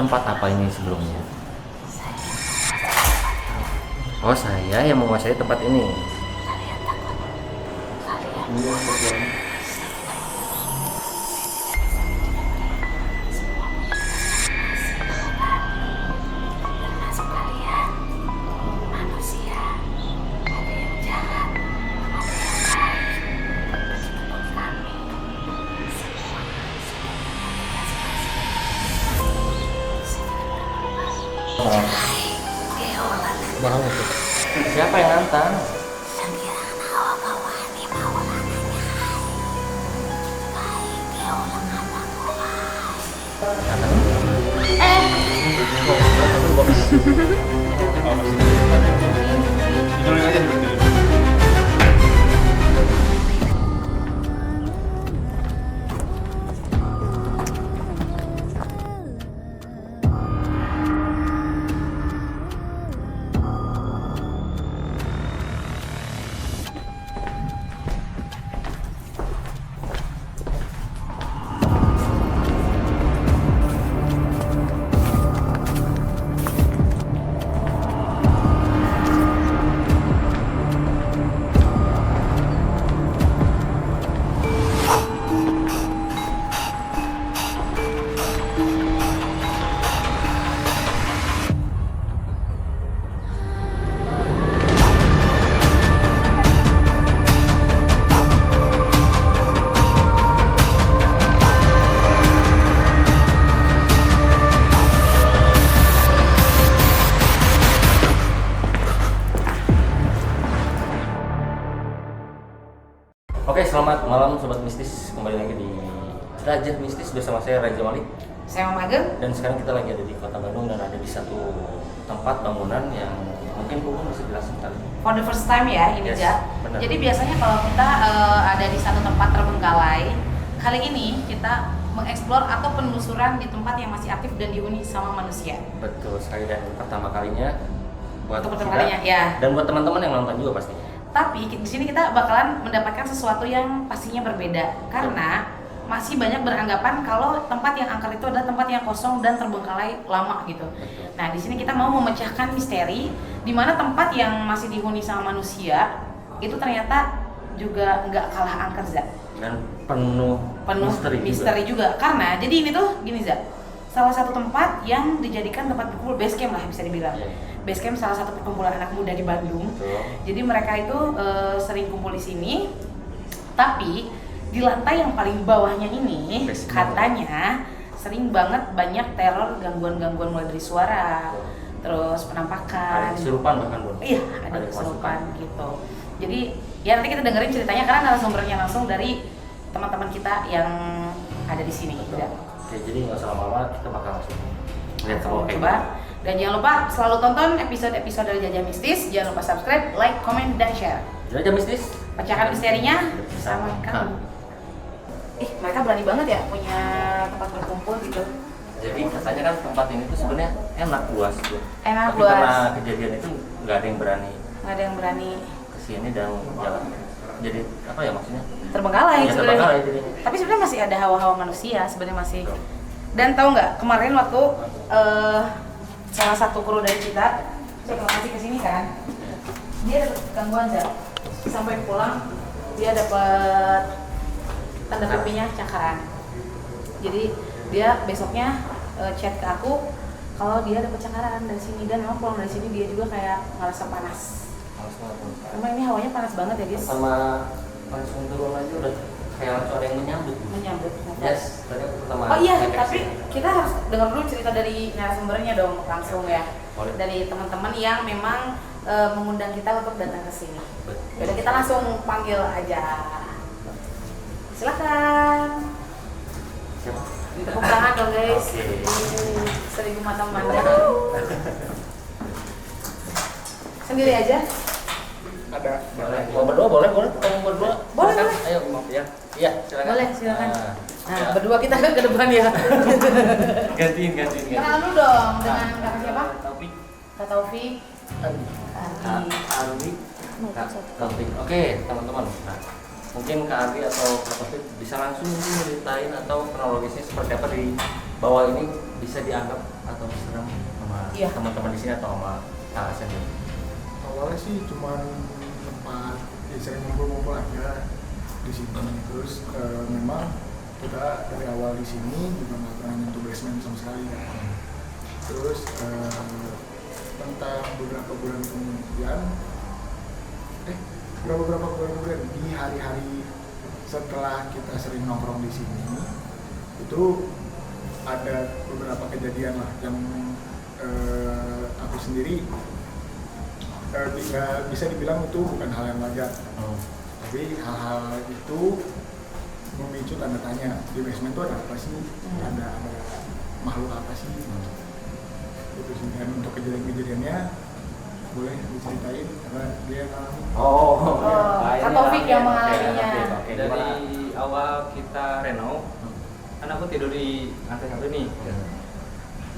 tempat apa ini sebelumnya? Oh, saya yang menguasai tempat ini. Siapa yang nantang? Oke, selamat malam Sobat Mistis. Kembali lagi di Raja Mistis bersama saya Raja Malik. Saya Mama Ageng. Dan sekarang kita lagi ada di Kota Bandung dan ada di satu tempat bangunan yang mungkin Pupung bisa jelasin kali. For the first time ya ini, Yes, Ja. benar. Jadi biasanya kalau kita ada di satu tempat terbengkalai, kali ini kita mengeksplor atau penelusuran di tempat yang masih aktif dan dihuni sama manusia. Betul sekali, dan pertama kalinya buat Untuk kita pertama kalinya, ya. dan buat teman-teman yang nonton juga pastinya. Tapi di sini kita bakalan mendapatkan sesuatu yang pastinya berbeda karena masih banyak beranggapan kalau tempat yang angker itu adalah tempat yang kosong dan terbengkalai lama gitu. Betul. Nah, di sini kita mau memecahkan misteri di mana tempat yang masih dihuni sama manusia itu ternyata juga nggak kalah angker, Za. Dan penuh misteri juga. Karena jadi ini tuh gini, Za. Salah satu tempat yang dijadikan tempat berkumpul, base camp lah bisa dibilang. Yeah. Base camp salah satu perkumpulan anak muda di Bandung. Betul. Jadi mereka itu sering kumpul di sini. Tapi di lantai yang paling bawahnya ini Basement. katanya sering banget banyak teror, gangguan-gangguan mulai dari suara, terus penampakan. Ada kesurupan bahkan, Bun. Iya, ada kesurupan gitu. Jadi ya nanti kita dengerin ceritanya karena narasumbernya langsung dari teman-teman kita yang ada di sini. Betul. Oke, jadi nggak usah lama-lama, kita bakal langsung lihat sama Coba. Dan jangan lupa selalu tonton episode-episode dari Jajah Mistis. Jangan lupa subscribe, like, comment, dan share. Raja Mistis. Pecahkan misterinya bersama kami. Mereka berani banget ya punya tempat berkumpul gitu. Jadi katanya kan tempat ini tuh sebenarnya enak, luas tuh. Enak, Tapi luas. karena kejadian itu nggak ada yang berani Nggak ada yang berani kesini dan jalan. Jadi apa ya maksudnya? terbengkalai Ya, sebenarnya. terbengkalai jadinya. Tapi sebenarnya masih ada hawa-hawa manusia sebenarnya masih. Dan tahu nggak kemarin waktu salah satu kru dari kita masih kesini kan, dia dapat gangguan sampai pulang dia dapat tanda pipinya cakaran. Jadi dia besoknya chat ke aku kalau dia dapat cakaran dari sini, dan memang pulang dari sini dia juga kayak ngerasa panas. Memang ini hawanya panas banget ya, Dis. Sama langsung turun aja udah kayak langsung ada yang menyambut. Yes, tadi aku pertama. Oh iya, naik tapi taksi. kita harus dengar dulu cerita dari narasumbernya dong langsung ya. Boleh. Dari teman-teman yang memang mengundang kita untuk datang ke sini. Betul. Jadi kita langsung panggil aja. Silakan. Siapa? Tepuk tangan dong, guys. Oke. Seribu mata memandang. Sendiri aja. Ada. Boleh. Mau berdua boleh? Kamu berdua? Boleh, Silakan. boleh. Ayo, maaf ya. Iya, silakan. Boleh, silakan. Nah, ya. berdua kita kan ke depan ya. Gantiin. Kenal dulu dong dengan kakak siapa? Taufik. Kak Taufik. Arwi. Kak Taufik. Oke, teman-teman. Nah, mungkin Kak Arwi atau Kak Taufik bisa langsung mungkin ceritain atau kronologisnya seperti apa di bawah ini bisa dianggap atau serem sama Iya. teman-teman di sini atau sama Kak Asen? Awalnya sih cuman tempat ya sering ngumpul-ngumpul aja di sini. Terus memang kita dari awal di sini juga nggak pernah nyentuh basement sama sekali. Terus tentang beberapa bulan kemudian di hari-hari setelah kita sering nongkrong di sini itu ada beberapa kejadian lah yang aku sendiri bisa dibilang itu bukan hal yang wajar, tapi hal-hal itu memicu tanda tanya di basement itu ada apa sih, ada makhluk apa sih, itu sih. Dan untuk kejadian-kejadiannya boleh diceritain karena dia ngalami. Kak Taufik yang mengalaminya. Oke, Dari awal kita renov, kan aku tidur di lantai 1 nih.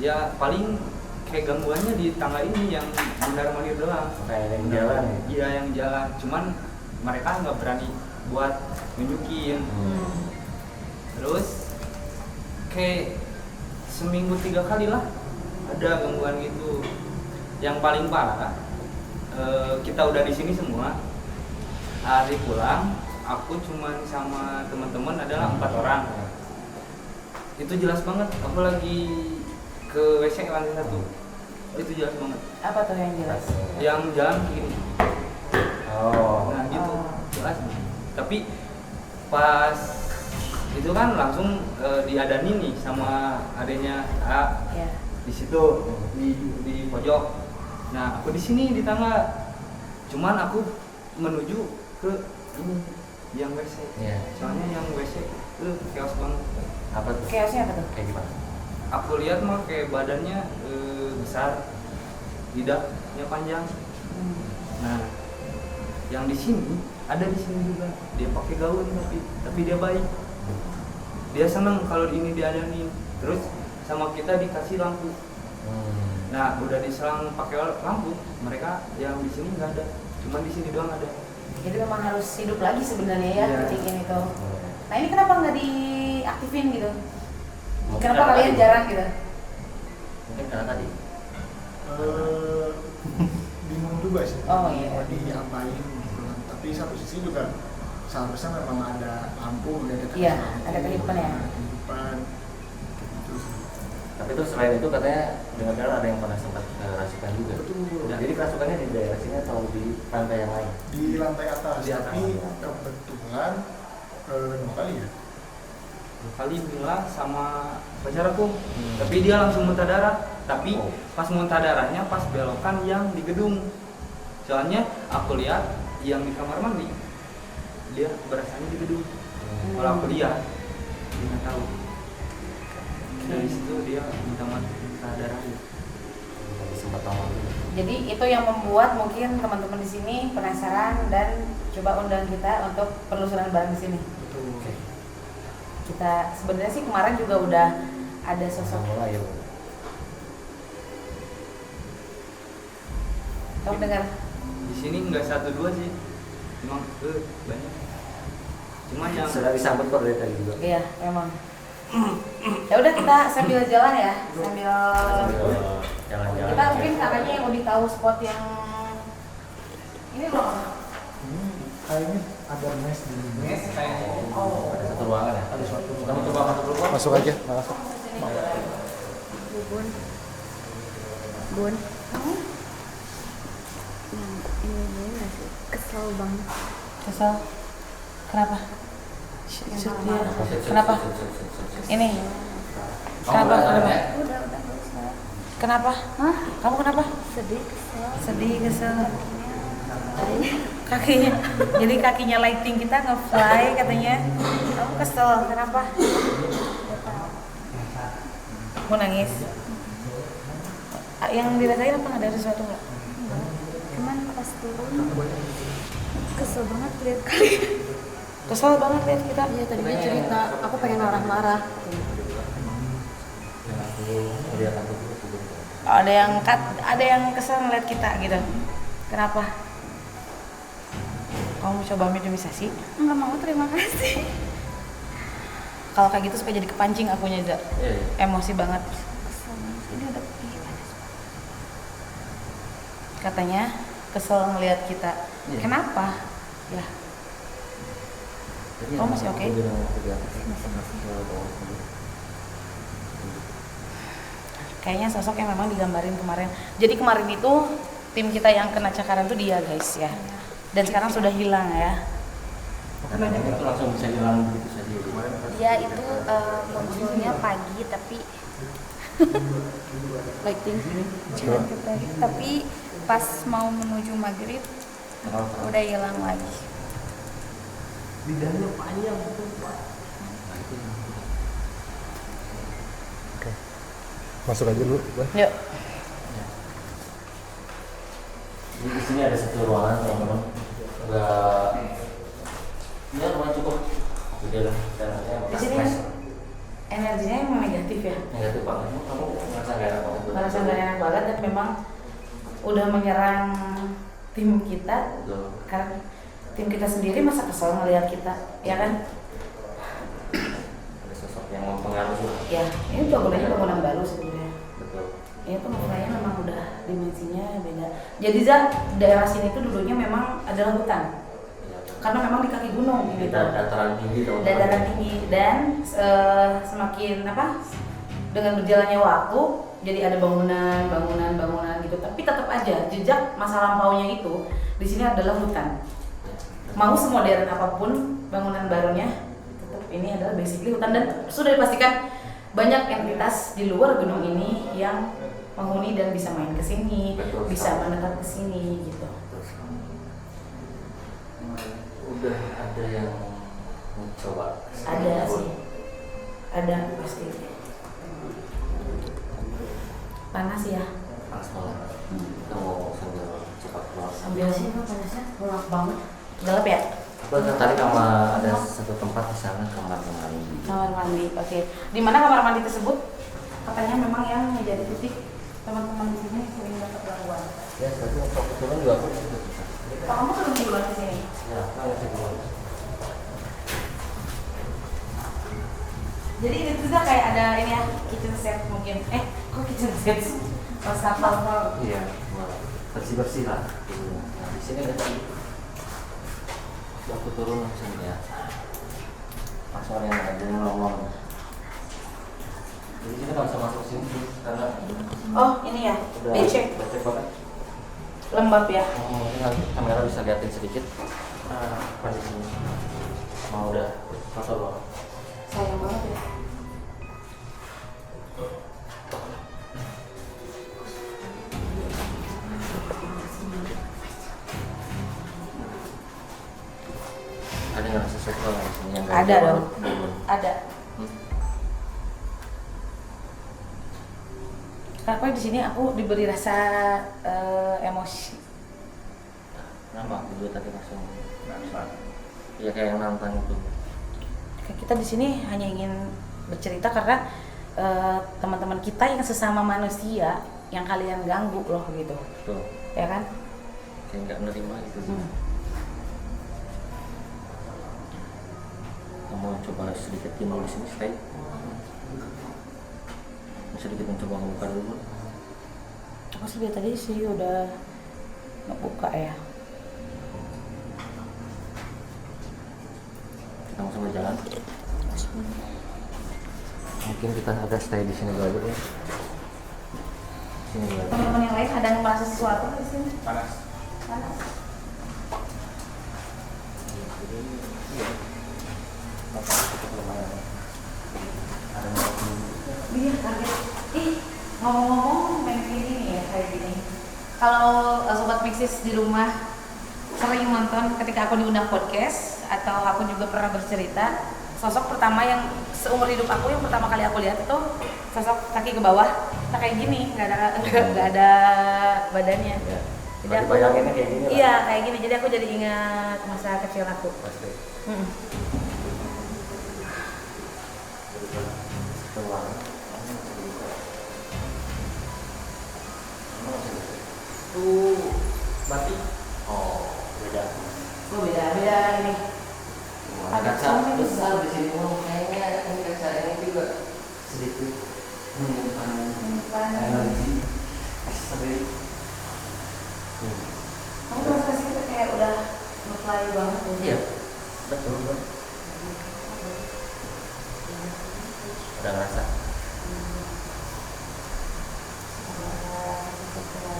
Ya paling kayak gangguannya di tangga ini yang mondar mandir doang. Kayak yang jalan ya? Iya yang jalan, cuman mereka nggak berani buat nunjukin. Terus kayak seminggu 3 kali lah ada gangguan gitu. Yang paling parah, kita udah di sini semua. Hari pulang, aku cuman sama teman-teman adalah 4 orang. Itu jelas banget. Aku lagi ke WC lantai 1. Itu jelas banget. Apa tuh yang jelas? Yang jalan gini. Nah gitu, Oh. jelas. Tapi pas itu kan langsung diadanin nih sama adanya A Ya. di situ di pojok. Nah aku di sini di tangga. Cuman aku menuju ke ini yang WC. Iya. Soalnya yang WC itu chaos banget. Apa tuh? Chaosnya apa tuh? Kayak gimana? Aku lihat mah kayak badannya besar, lidahnya panjang. Nah, yang di sini ada di sini juga. Dia pakai gaun tapi dia baik. Dia seneng kalau ini diadain. Terus sama kita dikasih lampu. Nah, udah diselang pakai lampu, mereka yang di sini nggak ada. Cuma di sini doang ada. Jadi memang harus hidup lagi sebenarnya ya Iya. ketikin itu. Nah ini kenapa nggak diaktifin gitu? Mungkin Kenapa karena kalian tadi. jarang gitu? Mungkin karena tadi. Bingung juga sih Oh, iya. mau diapain gitu kan. Tapi satu sisi juga seharusnya memang ada lampu, ada Iya, ada kehidupan ya. kehidupan gitu sih. Tapi itu selain itu katanya dengar-dengar ada yang pernah sempat kerasukan juga. Betul. Jadi kerasukannya di daerah sini atau di lantai yang lain? Di lantai atas, Di atas. tapi kebetulan 2 kali ya. Kali bilang sama pacar aku, tapi dia langsung muntah darah. Tapi Oh. pas muntah darahnya pas belokan yang di gedung. Soalnya aku lihat yang di kamar mandi, dia berasanya di gedung. Kalau aku lihat, dia nggak tahu. Dari situ dia muntah darah. Tadi sempat nongol juga. Jadi itu yang membuat mungkin teman-teman di sini penasaran dan coba undang kita untuk penelusuran bareng di sini. Betul. Kita sebenarnya sih kemarin juga udah ada sosok. Mulai ya. Kamu dengar? Di sini nggak 1-2 sih, emang banyak. Cuma yang Sudah disambut kok dari tadi juga. Iya, memang. Ya udah kita sambil jalan ya, sambil Jalan-jalan. kita mungkin katanya yang lebih tahu spot yang ini loh. Ini kayaknya ada mes di sini. Oh. Ada satu ruangan ya? Ada suatu Kamu coba masuk dulu kok. Masuk aja, masuk. Bun, Bun, kamu ini nggak sih? Kesel banget. Kesel. Kenapa? Yang Shoot lama. dia. Kenapa? Ini. Kenapa? Kamu Kenapa? ya? Udah nggak usah. Kenapa? Hah? Kamu kenapa? Sedih, kesel. Sedih, kesel. Tadi Kakinya. Jadi kakinya lighting kita nge-fly katanya. Kamu kesel. Kenapa? Mau nangis? Yang dirasain apa? Ada sesuatu nggak? enggak. Cuman pas turun kesel banget lihat kalian. Kesel banget lihat kita. Iya tadinya cerita, aku pengen marah-marah. Lihat aku juga sebelum. Ada yang kesel ngeliat kita gitu. Kenapa? Kamu mau coba minimalisasi? Nggak mau, terima kasih. Kalau kayak gitu supaya jadi kepancing akunya, Za. Iya. Emosi banget. Kesel katanya kesel ngelihat kita. Iya. Kenapa? Ya, Jadi Oh, masih oke? aku bilang waktu di atas masih ke bawah dulu. kayaknya sosok yang memang digambarin kemarin. Jadi kemarin itu tim kita yang kena cakaran tuh dia guys ya. Dan sekarang sudah hilang ya. Karena itu langsung bisa hilang begitu saja. Dia itu munculnya pagi tapi lighting jalan ke pagi tapi pas mau menuju maghrib udah hilang lagi. Lidahnya panjang tuh Pak. Nah, itu yang Masuk aja dulu, Bang. Yuk. Jadi di sini ada satu ruangan yang memang enggak, ya ruangan cukup gede lah. Di sini kan energinya emang negatif ya. negatif banget. Kamu merasa nggak enak banget? Merasa gak enak banget dan memang udah menyerang tim kita. Betul. Karena tim kita sendiri masa kesel ngelihat kita, ya kan? Ada sosok yang mempengaruhi. Ya, ini bangunannya bangunan baru sebenarnya. Betul. Ini tuh bangunannya memang udah dimensinya beda. Jadi daerah sini tuh dulunya memang adalah hutan. Ya, Karena memang di kaki gunung di gitu. dataran tinggi teman-teman. Dataran tinggi dan semakin dengan berjalannya waktu jadi ada bangunan gitu. Tapi tetap aja jejak masa lampaunya itu di sini adalah hutan. Mau semodern apapun bangunan barunya, tetap ini adalah basically hutan dan sudah dipastikan banyak entitas di luar gedung ini yang menghuni dan bisa main ke sini, Betul bisa sekali. menetap ke sini gitu. Terus udah ada yang mencoba. Ada sih, ada pasti. Panas ya. Panas banget. Kita mau sambil cepat keluar. Sambil sih panasnya gelap banget. Gelap ya? Aku tadi kamar ada satu tempat di sana kamar mandi. Kamar mandi. Oke. Di mana kamar mandi tersebut? Katanya memang yang menjadi titik teman-teman di sini sering dapat gangguan. Ya, tadi waktu aku turun juga aku itu. Pak, kamu turun duluan di sini. Ya, aku sih duluan. Jadi ini tuh kayak ada ini ya kitchen set mungkin. Kok kitchen set sih? Wastafel. Iya, bersih-bersih lah. Nah, di sini ada tadi. Aku turun langsung ya. Langsung yang ada yang ngomong. Jadi kita nggak bisa masuk sini sih, karena Oh, ini ya. udah Becek. becek banget. Lembab ya. Oh, ini nanti kamera bisa liatin sedikit kondisinya. Mau udah kotor banget. Sayang banget ya. Ada nggak sesuatu yang di sini yang nggak Ada jauh dong. banget? Belum. Ada. Hmm. Kenapa di sini aku diberi rasa emosi? Kenapa? Aku tadi langsung nantang. Iya kayak yang nantang itu. Kayak kita di sini hanya ingin bercerita karena teman-teman kita yang sesama manusia yang kalian ganggu loh gitu, Tuh, ya kan? kayak nggak nerima gitu sih. Kamu coba sedikit di sini stay. Sedikit mencoba membuka dulu. Aku sih dari tadi sih udah ngebuka ya. Kita mau sambil jalan. Mungkin kita ada stay di sini dulu ya. Sini dulu. Teman-teman yang lain ada yang merasa sesuatu di sini? Panas. Panas. Iya kaget. Ngomong-ngomong main ini ya kayak gini. Kalau sobat Mixis di rumah sering nonton ketika aku diundang podcast atau aku juga pernah bercerita, sosok pertama yang seumur hidup aku yang pertama kali aku lihat itu sosok kaki ke bawah, nah kayak gini, nggak ada badannya. Ya. Jadi aku Bayanginnya kayak gini lah. iya kayak gini. Jadi aku jadi ingat masa kecil aku. Pasti. Mm. Keluar. Tuh batik. Oh, beda. Oh beda ini. Agak Kaca sulit. besar di sini. Oh, kayaknya ini kaca ini juga sedikit menyimpan energi. Sering. Iya, betul. Udah ngerasa.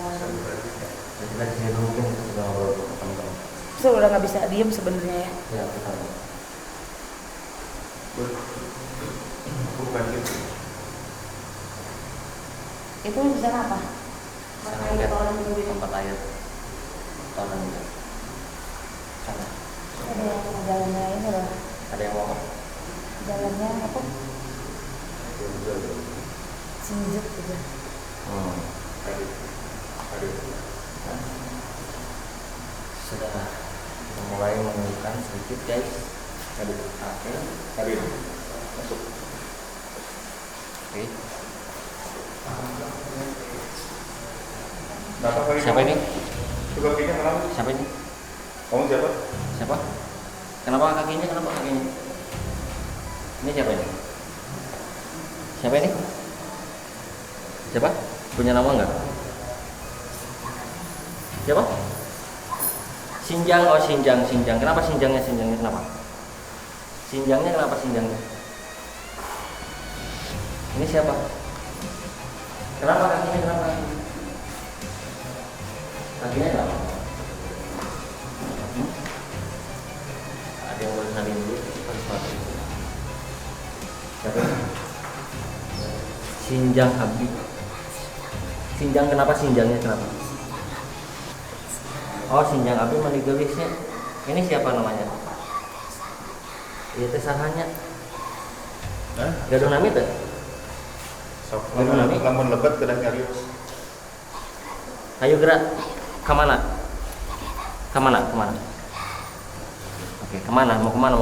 Jadi tadi saya dulu mungkin kita sudah ngobrol sama teman-teman. Saya udah nggak bisa diem sebenarnya ya. Ya, betul. Bukan gitu. Itu bisa apa? Sana lihat tempat air. Tahu enggak? Sana. Ada yang jalannya ini loh, Ada yang mau apa? jalannya apa? Sinjuk gitu. Tadi. Nah, sudah kita mulai menunjukkan sedikit guys. Tadi. Oke. Tadi. Masuk. Oke. Kenapa kali Siapa kamu? ini? Coba kakinya kenapa? Siapa ini? Kamu siapa? Siapa? Kenapa kakinya? Kenapa kakinya? Ini siapa ini? Siapa ini? Siapa? Punya nama enggak? Siapa? Sinjang, oh Sinjang. Kenapa Sinjangnya kenapa? Sinjangnya kenapa Sinjangnya? Ini siapa? Kenapa kakinya? Kakinya kenapa? Ada yang boleh salin dulu? Siapa? Sinjang Abdi. Sinjang kenapa? Oh, Sinjang Abdi manigelisnya. Ini siapa namanya? Iya teh sahanya. Gaduh nami teh. Sok. Gaduh nami. Lamun lebat kedah nyarios. Ayo gerak. Kemana? Oke, kemana? Mau kemana?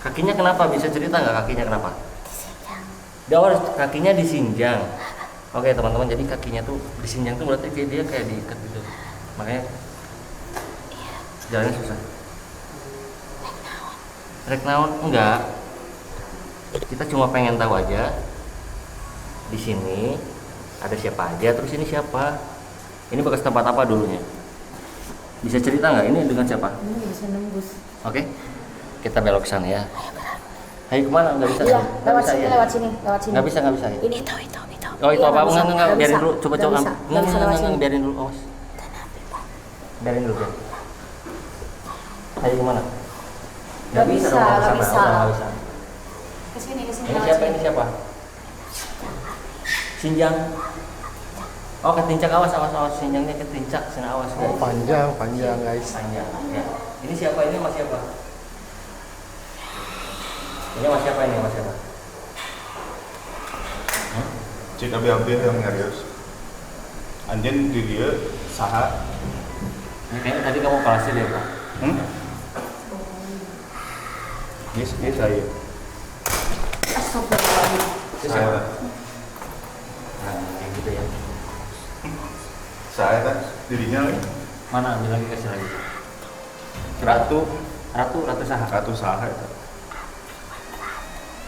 Kakinya kenapa? Bisa cerita nggak kakinya kenapa? Kakinya disinjang. Oke teman-teman, jadi kakinya tuh disinjang tuh berarti dia kayak diikat gitu. Makanya jalannya susah. Rek naon? Enggak. Kita cuma pengen tahu aja. Di sini ada siapa aja, terus ini siapa? Ini bekas tempat apa dulunya? Bisa cerita nggak? Ini dengan siapa? Ini bisa nembus. Oke, kita belok ke sana ya. Ayo kemana? Nggak bisa. Iya, Nggak lewat bisa, sini, ya? lewat sini. Nggak bisa ya. Ini itu. Oh itu Iya, apa? nggak bisa, Enggak, nggak biarin bisa. dulu. Coba Nggak bisa, Enggak, lewat sini. biarin dulu. Awas. Biarin dulu. Ayo kemana? Nggak bisa, dong, nggak ke sana. bisa. Udah, nggak bisa. Kesini. Ini siapa? Sinjang. Oh ketincak, awas. Sinjangnya ketincak, sana awas guys. Panjang guys. Panjang. Ya. Ini siapa? Ini mas siapa? Ini mas siapa? Cik abdi yang nyarios. Anjen di dia saha. Ini kayaknya tadi kamu palasi deh Pak. Ini saya. Astagfirullahaladzim. Itu siapa? Saya. Nah, kayak gitu ya. Saya kan dirinya lagi. Mana ambil lagi, kasih lagi. Ratu Ratu saha. Ratu saha eta.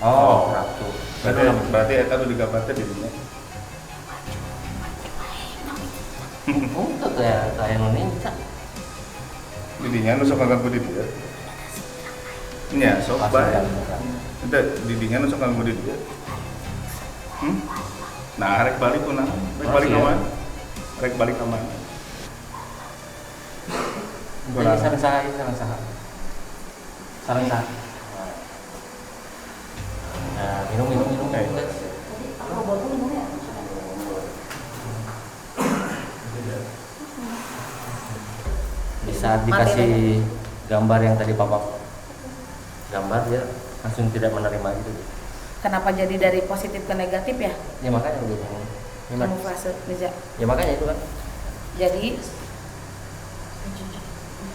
Oh, Ratu. Berarti eta nu digambarkeun dirinya. Oh, itu ya, kayak Indonesia. Didinya nu sok ngaganggu di dia. Nya sok bae. Eta didinya nu sok ngaganggu di dia. Nah, rek balik kunaon? Rek balik ka mana? Rek balik ka mana? Jadi sareng saha. Nah, minum guys. Bisa dikasih gambar yang tadi Papa gambar dia langsung tidak menerima gitu. Kenapa jadi dari positif ke negatif ya? Ya makanya begitu. Kamuflase Niza. Ya makanya itu kan. Jadi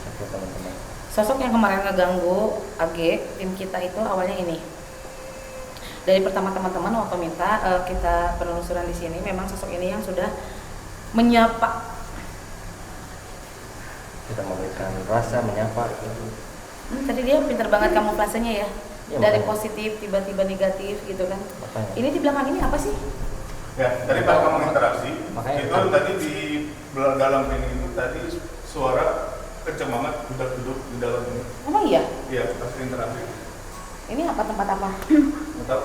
Oke teman-teman. sosok yang kemarin ngeganggu AG tim kita itu awalnya ini. Dari pertama teman-teman waktu minta kita penelusuran di sini, memang sosok ini yang sudah menyapa. Kita memberikan rasa menyapa gitu. Tadi dia pintar banget kamuflasenya ya. Ya, Dari makanya. positif tiba-tiba negatif gitu kan. Makanya. Ini di belakang ini apa sih? Ya, tadi pas kamu interaksi, Makanya itu kan. tadi di dalam ini itu tadi suara kenceng banget udah duduk di dalam ini. Emang iya? Iya, pas interaksi. Ini apa tempat apa? Nggak tahu.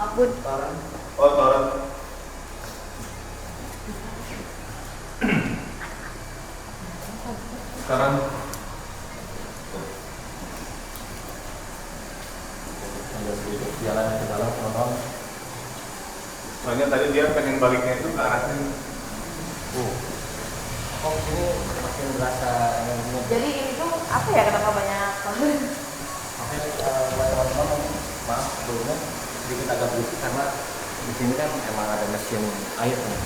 Abun. Oh, toren. Sekarang Ada sedikit jalan ke dalam nonton. soalnya tadi dia pengen baliknya itu ke arah sini. Kok sini makin berasa energinya. Jadi ini tuh apa ya, kenapa banyak? Makanya buat teman-teman maaf sebelumnya sedikit agak berisik karena di sini kan emang ada mesin air nih.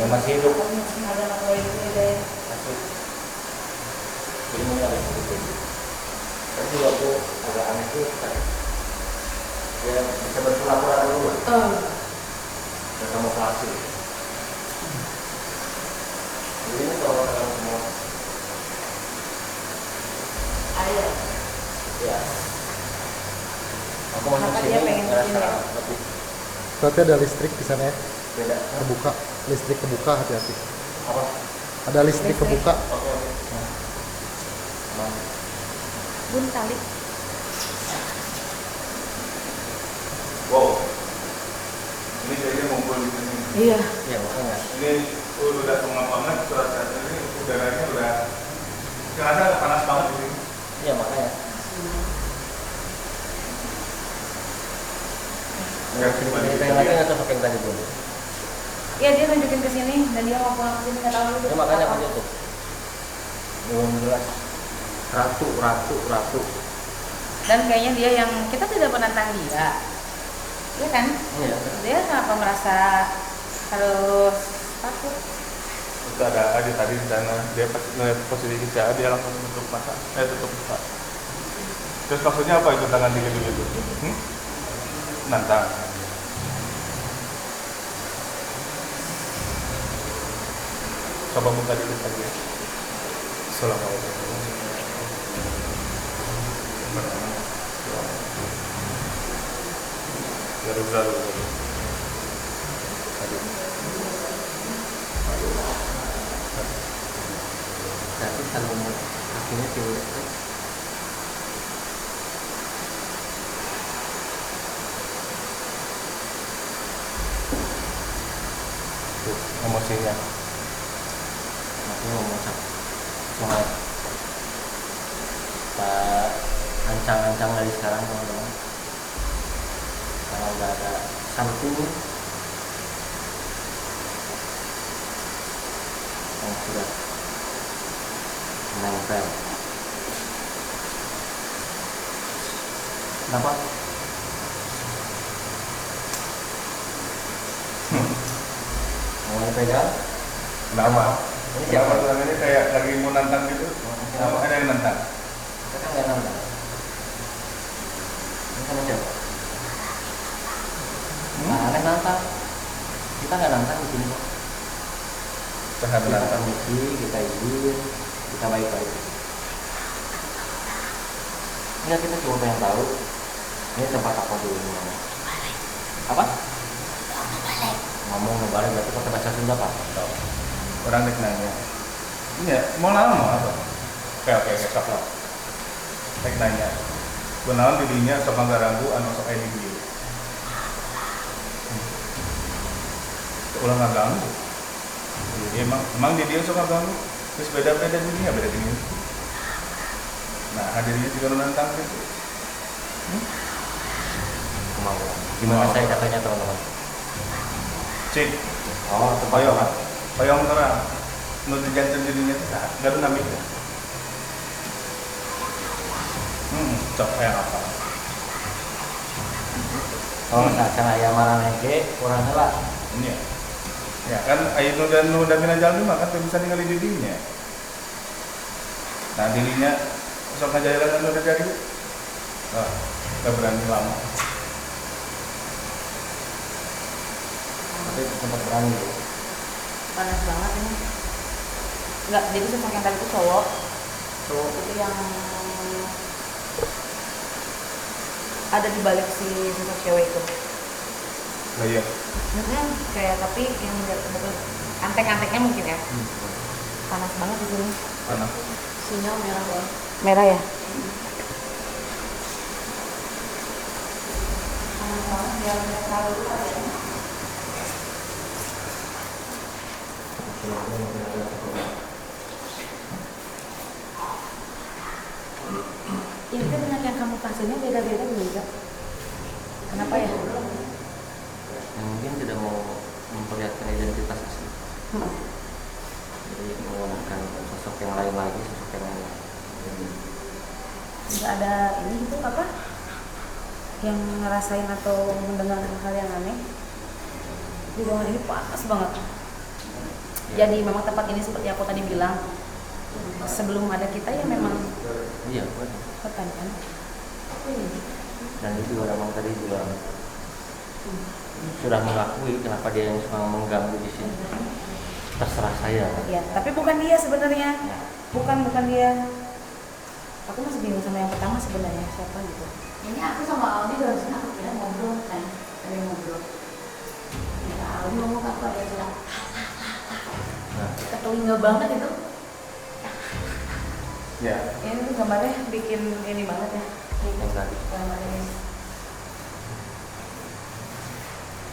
Yang masih hidup. Ada apa itu deh? Masih. Jadi ini ada sedikit. Tapi juga aku agak aneh tuh tadi. Dia bisa berpura-pura dulu. Dan kamu kasih. Jadi ini kalau dalam semua Air. ya. Aku masuk Kenapa sini dia pengen ngerasa kesini ya? lebih Berarti ada listrik di sana ya? beda. Terbuka. Listrik kebuka, hati-hati. Apa? Ada listrik Listrik. kebuka. Oke. Nah. Bun kali. Wow. Ini kayaknya ngumpul di sini. Iya. Iya makanya. Ini udah pengap banget cuaca ini, udaranya udah kerasa panas banget di sini. Iya makanya. Ya, Yang lagi nggak cocok yang tadi dulu. Iya, dia nunjukin ke sini dan dia mau pulang ke sini, nggak tahu itu. Ya makanya apa. aku tuh belum jelas. Ratu. Dan kayaknya dia yang kita tidak menantang dia. Iya kan? Iya. Dia kenapa merasa harus takut? Itu ada aja tadi di sana, dia pas ngeliat posisi kita, dia langsung tutup mata, tutup muka. Terus maksudnya apa itu tangan dia gitu? Nantang. Coba buka dikit lagi. Assalamualaikum. Garu-garu. Tapi kalau kakinya cewek. Tuh, emosinya. Aku mau masak. Cuma kita ancang-ancang dari sekarang teman-teman. Karena udah ada something yang sudah menempel. Kenapa? Mau dipegang? Kenapa? Ini Kenapa siapa? tuh ini kayak lagi mau nantang gitu? Kenapa ada yang nantang? Kita kan nggak nantang. Ini sama siapa? Nah, aneh nantang. Kita nggak nantang di sini kok. Kita Kita nantang. permisi, kita izin, kita baik-baik. Enggak, kita cuma pengen tahu ini tempat apa dulu namanya. Apa? Ngomong ngebalik berarti pakai bahasa Sunda Pak? Orang nek nanya. Iya, mau lama mau apa? Oke, sok lah. Nek nanya. Kunaon dirinya sok ngaragu anu sok aya di dieu. Ulah ngaganggu. Iya, emang di dia sok ngaganggu. Terus beda-beda dirinya, beda dirinya. Nah, hadirnya juga nantang gitu. Kemauan. Gimana saya katanya teman-teman? Cik, Oh, tempat payong, apa? payong terang. Nu dijanten dirinya itu enggak ada namanya. Cok kayak apa? Oh, misalkan ayam marah nege, kurang salah. Iya. Ya kan ayo nu dan mina jalan mah kan bisa ningali dirinya. Nah, dirinya sok ngajalan anu udah jadi. Nah, enggak berani lama. Tapi sempat berani ya. Panas banget ini. Enggak, jadi sosok yang tadi itu cowok. Cowok itu yang ada di balik si sosok cewek itu. Lah iya. Kayak tapi yang nggak betul antek-anteknya mungkin ya. Panas banget di sini. Panas. Sinyal merah ya. Merah ya? Panas banget biar nggak terlalu luar ya. Ini kan dengan yang kamu pasiennya beda-beda juga. Kenapa ya? Yang mungkin tidak mau memperlihatkan identitas asli. Jadi menggunakan sosok yang lain lagi, sosok yang lain. Nggak ada ini itu apa? Yang ngerasain atau mendengar hal yang aneh. Di ruangan ini panas banget. Jadi memang tempat ini seperti aku tadi bilang, sebelum ada kita ya memang Iya, benar. hutan kan. Dan itu juga memang tadi juga sudah mengakui kenapa dia yang suka mengganggu di sini. Terserah saya. Ya, tapi bukan dia sebenarnya. Bukan dia. Aku masih bingung sama yang pertama sebenarnya siapa gitu. Ini aku sama Aldi barusan aku kira ngobrol kan, ada yang ngobrol. Ya, Aldi ngomong ke aku ada bilang, Nah, ketelinga banget itu. Ya. Ini tuh gambarnya bikin ini banget ya. yang tadi. Gambar ini.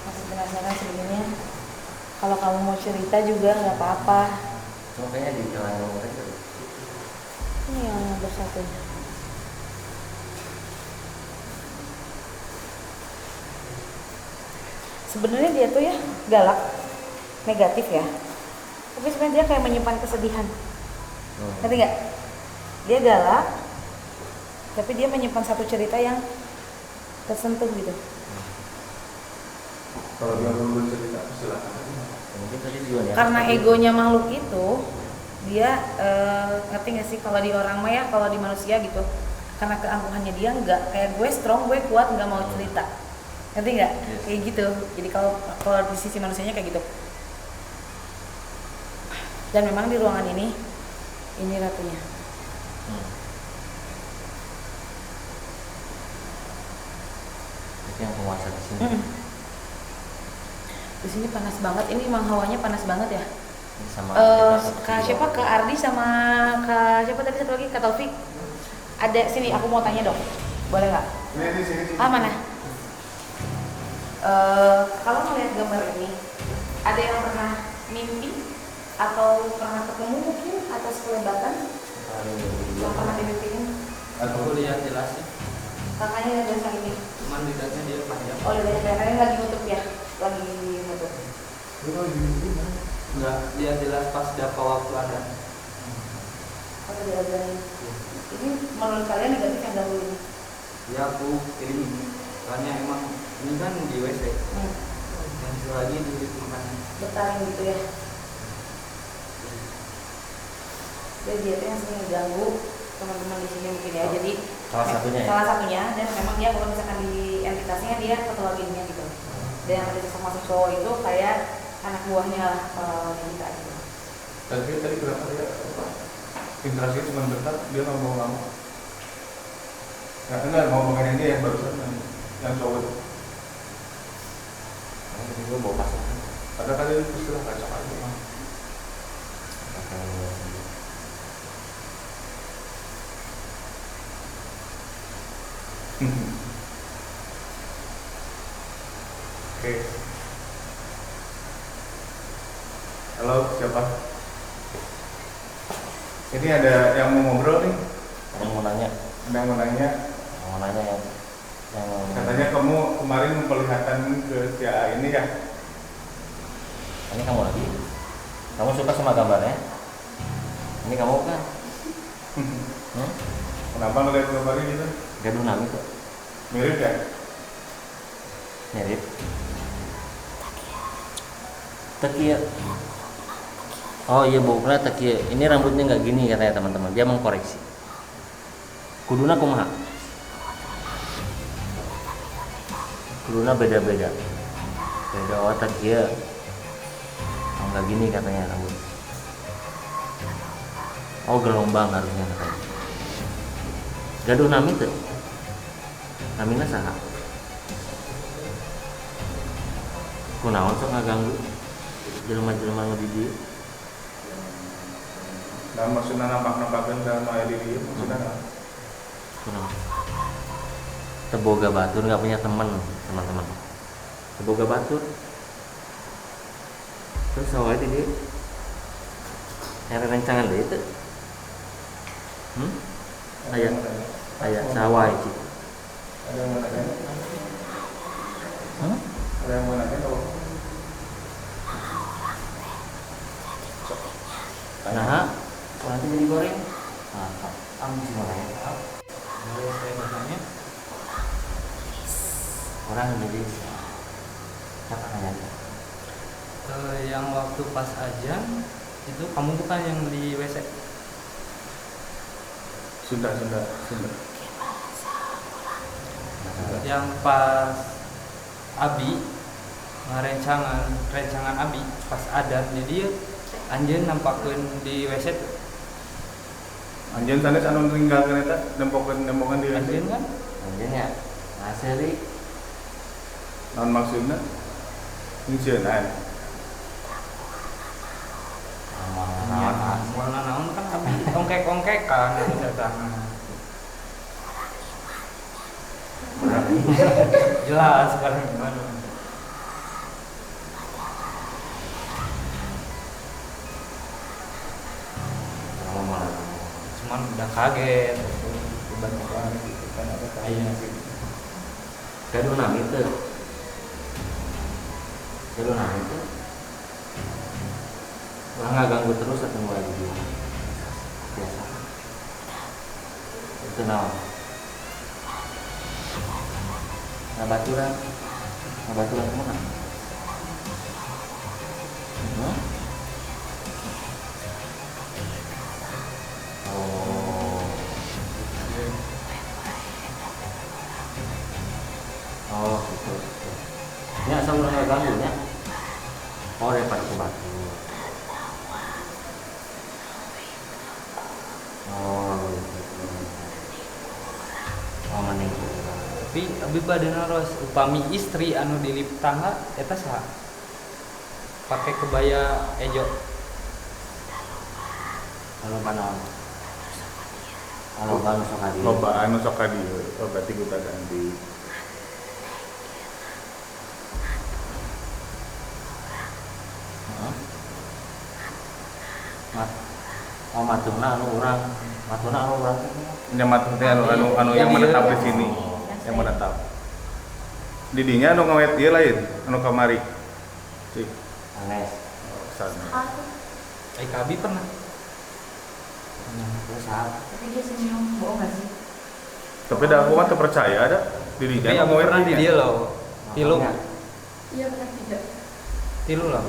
Masih penasaran sebenarnya. Kalau kamu mau cerita juga nggak apa-apa. Cuma kayaknya di jalan yang tadi. Ini yang nomor satu. Sebenarnya dia tuh ya galak, negatif ya. Tapi sebenarnya dia kayak menyimpan kesedihan. Ngerti nggak? Dia galak, tapi dia menyimpan satu cerita yang tersentuh gitu. Kalau dia belum cerita silakan. Mungkin tadi juga ya. Karena egonya makhluk itu, dia ngerti nggak sih kalau di orang mah ya, kalau di manusia gitu. Karena keangkuhannya dia nggak kayak gue strong, gue kuat, nggak mau cerita. Ngerti nggak? Yes. Kayak gitu. Jadi kalau di sisi manusianya kayak gitu. Dan memang di ruangan ini ratunya. Itu yang penguasa di sini. Di sini panas banget. Ini memang hawanya panas banget ya. Ini sama Kak siapa? Kak Ardi sama Kak siapa tadi satu lagi? Kak Taufik. Ada sini. Aku mau tanya dong. Boleh nggak? Ini sini. Ah mana? Kalau melihat gambar ini, ada yang pernah mimpi atau pernah ketemu mungkin atau sekelebatan yang pernah dimimpiin? Aku lihat jelas sih, Kakaknya ada yang ini. cuman lidahnya dia panjang. Oh, lihat kameranya lagi nutup ya, lagi nutup. Enggak, lihat jelas pas dapat waktu ada. Atau diajarin. Ini menurut kalian negatif yang dahulu ini? Ya aku ini, soalnya emang ini kan di WC, yang itu lagi di makanya. Bertaring gitu ya. Jadi dia tuh yang sering ganggu teman-teman di sini mungkin ya. Jadi Salah satunya ya? Salah satunya, dan memang dia kalau misalkan di entitasnya dia patologinya gitu. Dan yang ada masuk cowok itu kayak anak buahnya kita gitu. Tadi kenapa dia interaksi cuma bentar, dia nggak mau lama. Ya enggak mau makan ini yang barusan yang cowok itu. Tadi gue bawa pasok. Ada kali itu istilah kacak aja. Oke. Halo, siapa? Ini ada yang mau ngobrol nih. Ada yang mau nanya, Ada yang mau nanya. yang Katanya kamu kemarin memperlihatkan ke si A ini ya? ini kamu lagi. Kamu suka sama gambarnya? Ini kamu kan? Kenapa ngeliat gambarnya gitu? Gaduh nami kok. Mirip ya? Mirip. Tekia. Oh iya bukan tekia. Ini rambutnya nggak gini katanya teman-teman. Dia mengkoreksi. Kuduna kumaha. Kuduna beda-beda. Beda oh tekia. Oh nggak gini katanya rambut. Oh gelombang harusnya katanya. Gaduh nami tuh. Namina saha. Kunaon sok ngaganggu jelema-jelema nu di dieu. Nah, maksudnya nampak-nampakan dalam ayat ini maksudnya apa? Teboga batur nggak punya teman, teman-teman. Teboga batur. Terus awalnya dia nyari rencangan deh itu. Ayah sawah itu. Ada yang mau nanya? Ada yang mau nanya kalau Nah, nanti jadi goreng. Nah, kamu gimana ya? Kalau saya bertanya, Orang jadi siapa nanya? yang waktu pas ajan itu kamu bukan yang di WC? Sunda. Yang pas Abi rencangan Abi pas adan jadi anjeun nampakeun di WC tuh. anjeun sanes anu ninggalkeun eta nempokan di Anjeun kan Anjingnya asli naon maksudna? Ngeuceunan. warna naon kan Abi ongkek-ongkekan eta. Jelas sekarang gimana? Cuman udah kaget tiba-tiba gitu kan ada kayaknya sih. Kadunam itu orang nggak ganggu terus atau nggak lagi biasa itu naon ngabaturan kemana? Oh gitu. Ini asal orang nggak ganggu ya. Oh daripada ke batu. Oh gitu. Oh mending. Tapi abi badanna ros upami istri anu di lip tangga eta saha? Pakai kebaya ejo. Kalau panon. Kalau bang sok hadi. Loba anu sok ka dieu. Oh berarti kita ganti. Matuna anu urang Nyamat teh anu yang menetap di sini. Yang menetap. Didinya anu ngawet ieu lain, anu kamari. Cik. Anes. Sana. Abi pernah. Terus saat Tapi dia senyum, bohong gak sih? Tapi dah aku mah teu percaya ada didinya Tapi anu abi ngawet pernah di ieu. dia loh. Tilu. Iya benar tidak. Tilu lah.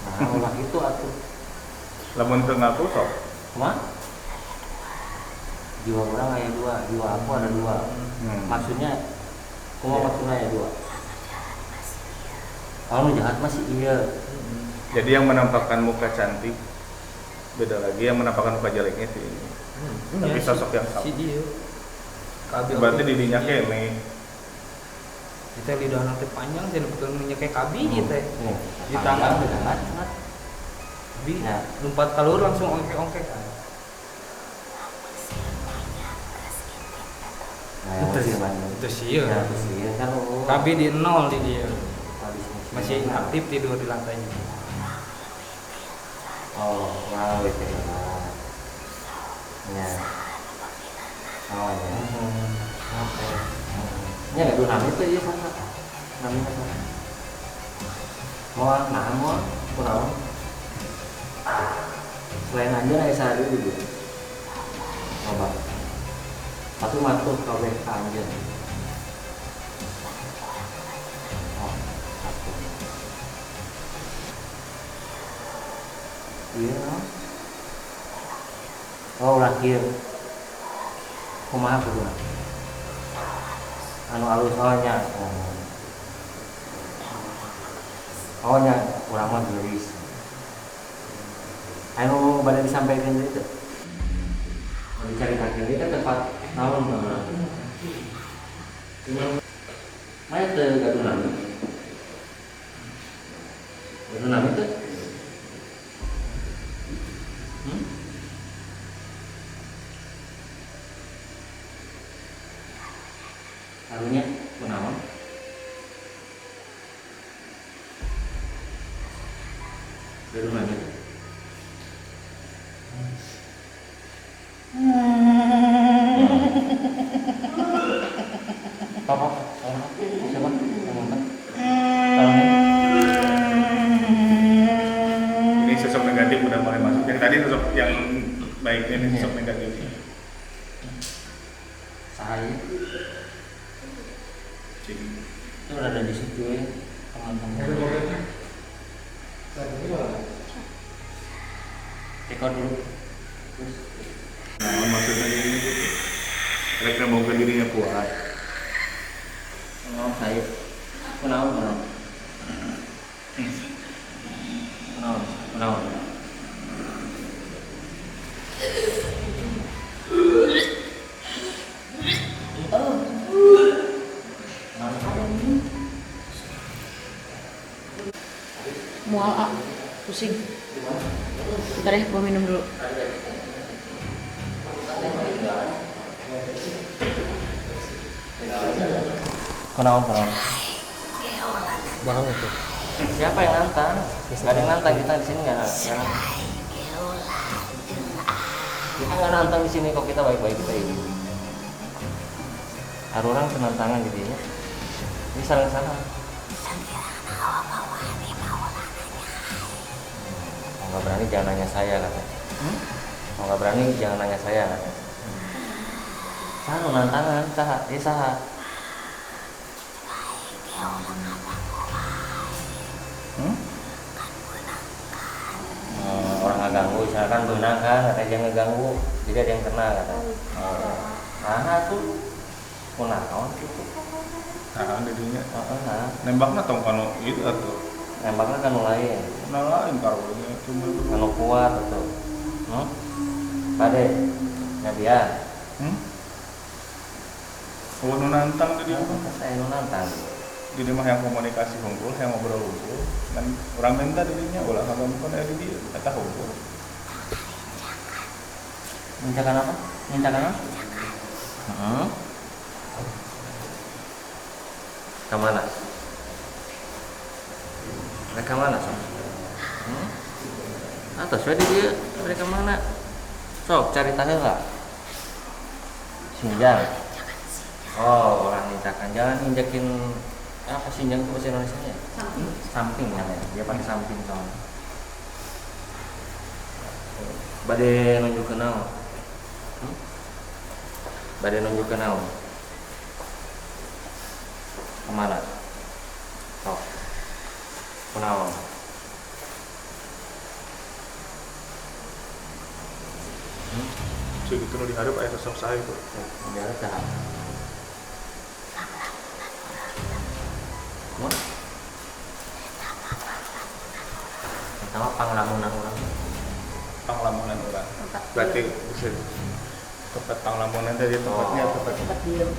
nah ulah itu atuh. Lamun teu ngaku sok. Kumaha? Jiwa orang aya dua, jiwa aku ada dua. Maksudnya kumaha maksudnya aya dua? Kalau jahat masih iya. Jadi yang menampakkan muka cantik beda lagi yang menampakkan muka jeleknya sih. Tapi sosok yang sama. Si dia. Kabi Berarti didinya kene. kita lidah nanti panjang jadi betul kayak kabi gitu ya. Nih, Di tangan sangat. Bi Ya. lompat kalur langsung ongkek-ongkek kan. Nah, yang masih banyak. Itu sih Ya, ya. itu sih kan. Kabi di nol di dia. habis Masih aktif tidur di lantainya. Oh, wow, itu ya. Oh, ya. Oke. Ini nggak dulu namanya itu ya sama. Namanya sama. Mau kurang. Selain aja nih saya dulu juga. Coba. Satu matuh kabeh anjir. Oh, satu. Iya. Oh, lahir. Kumaha kudu. Anu alus ohnya. Ohnya urang mah geulis. Anu bade disampaikan itu. Dicari kaki kan tempat naon bener. Maya teu gadunan. Gadunan itu. Harunya kunaon? Dari mana? Apa? Siapa? Ini sosok negatif udah mulai masuk. Yang tadi sosok yang baik, ini sosok negatif. Saya Cing. itu ada di situ ya, teman-teman. Rekod dulu. Terus. Nah, maksudnya ini gitu. Mereka mau ke dirinya kuat. Saya. Kunaon. Mual pusing. Bentar ya, gua minum dulu. Kunaon. Mahal itu. Siapa yang nantang? Gak ada yang nantang, kita di sini nggak. Kita nggak nantang di sini kok, kita baik-baik kita ini. Ada orang penantangan gitu ya. Ini salah. Mau nggak berani jangan nanya saya katanya. Mau nggak berani jangan nanya saya katanya. Saha nantangan, saha. Orang nggak ganggu, misalkan benang kan, katanya dia ngeganggu, jadi ada yang kena katanya. Nah tuh, kunaon gitu. Nah, dirinya. Nah, Nembaknya tong kanu itu atau nembaknya kan lain, lain karunya cuma kan kuat atau, Pade, Nabian, kalau nu nantang di dia saya nantang. di dia mah yang komunikasi hunkul, yang ngobrol hunkul, kan orang minta dirinya ulah kagak bukan di dia kata hunkul. Mincakan apa? Kemana? Mereka mana sok? Atas wedi dia, mereka mana? Sok cari tahu nggak? Sinjang. Oh, orang injakan. Jangan injakin apa sinjang itu bahasa Indonesia nya? Samping namanya. Dia pakai samping soalnya. Bade nunjuk naon? Bade nunjuk naon? Kemana? Sok. Kunaon? Cik itu nu diharap aya sosok saya itu. Biar dah. Mau? Pertama panglamunan orang. Panglamunan orang. Berarti bisa tempat panglamunan dari tempatnya tempat Diam.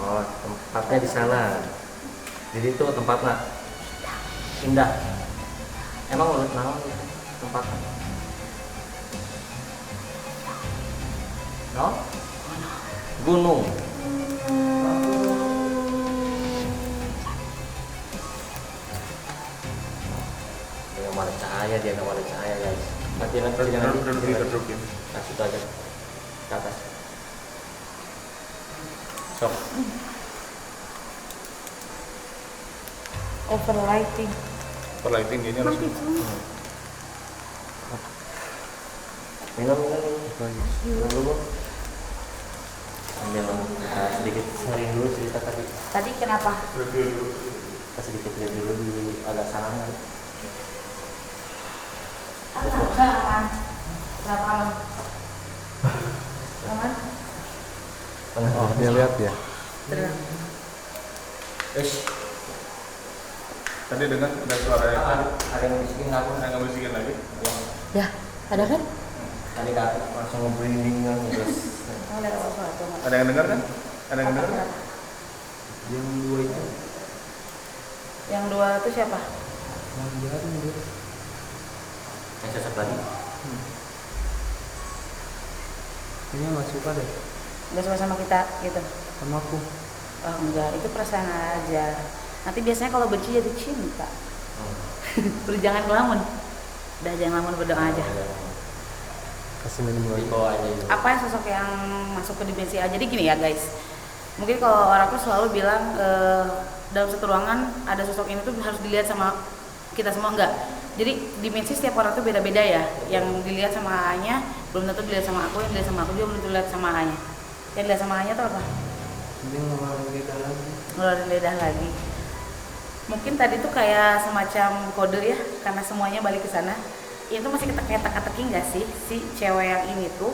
Oh, tempatnya di sana. Jadi itu tempatnya indah. Emang menurut naon itu tempatnya? No? Gunung. Dia nggak ada cahaya, guys. Nanti jangan Terdukin. kasih itu aja ke atas. Sok. Overlighting. Perlighting ini langsung. Minum dulu. Ambil sedikit sharing dulu cerita tadi. Tadi kenapa? Kita sedikit lihat dulu di agak sana. Apaan? Kenapa? Aman? Oh, dia lihat ya. Tadi dengar ada suara Ada yang bisikin aku. yang nggak bisikin lagi. Ya, ada kan? Tadi kak langsung nge-branding kan terus. Ada yang dengar kan? Ada yang dengar? Yang dua itu. Yang dua itu siapa? Yang sosok tadi. Kayaknya nggak suka deh Udah sama-sama kita gitu. sama aku. Oh enggak, itu perasaan aja. Nanti biasanya kalau benci jadi cinta. Udah jangan ngelamun. Udah jangan ngelamun, berdoa aja. Kasih minum lagi. Dibawa aja gitu. Apa yang sosok yang masuk ke dimensi A? Jadi gini ya guys. Mungkin kalau orang tuh selalu bilang dalam satu ruangan ada sosok ini tuh harus dilihat sama kita semua, enggak. Jadi dimensi setiap orang tuh beda-beda ya. Yang dilihat sama A-nya belum tentu dilihat sama aku, yang dilihat sama aku juga belum tentu dilihat sama A-nya. Yang dilihat sama A-nya tuh apa? Ini ngeluarin lidah lagi. Ngeluarin lidah lagi. Mungkin tadi tuh kayak semacam kode ya, karena semuanya balik ke sana. Itu masih kayak teka-teki nggak sih si cewek yang ini tuh,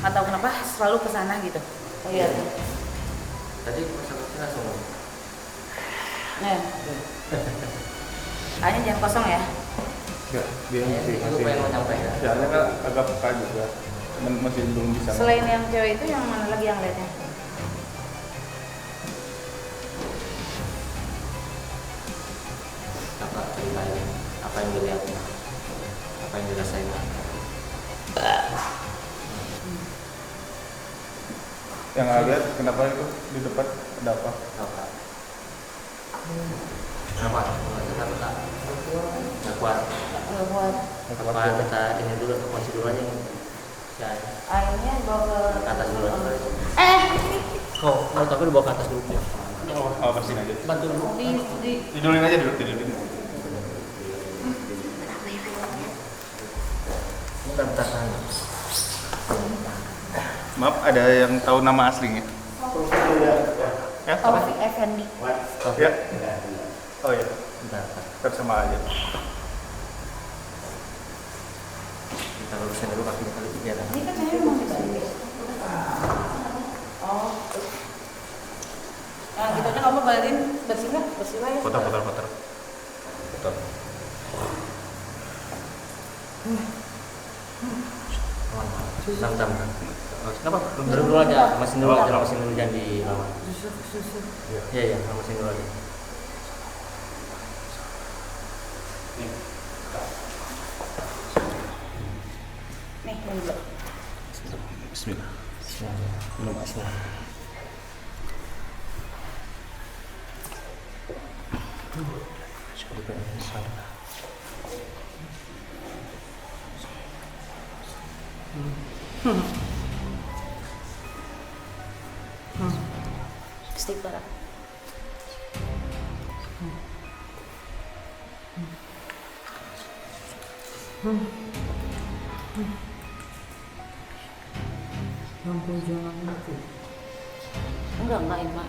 atau kenapa selalu ke sana gitu? Lihat. Tadi pas langsung. Nah. A-nya jangan kosong ya. Enggak, dia Ya, masih itu pengen mau nyampaikan. soalnya kan agak peka juga. Cuman masih belum bisa. Selain yang cewek itu yang mana lagi yang lihatnya? Apa ceritanya? Apa yang dilihat? Apa yang dirasain? Yang nggak lihat kenapa itu di depan ada apa? Apa? Kenapa? Nggak kuat. Nggak kuat. Apa kita ini dulu atau masih dulu aja? Ya, Akhirnya bawa ke atas dulu. ke Kok menurut aku dibawa ke atas dulu. Oh, bersihin aja. Bantu dulu. di Tidulin aja dulu, tidulin. Bentar. Maaf, ada yang tahu nama aslinya? Ya? Taufik Effendi. Ya. Oh ya, Bentar. kan sama aja. Kita lurusin dulu kaki kali biar. Ini kan saya mau dibalik. Oh. Nah, gitu aja kamu balikin bersih lah ya. Putar. Tam. Kenapa? Dulu aja, mesin dulu aja, mesin dulu jangan dilama. Iya, mesin dulu aja. Nih, ini dulu. Bismillah. Belum bismillah. Istighfar. Enggak ini Mak.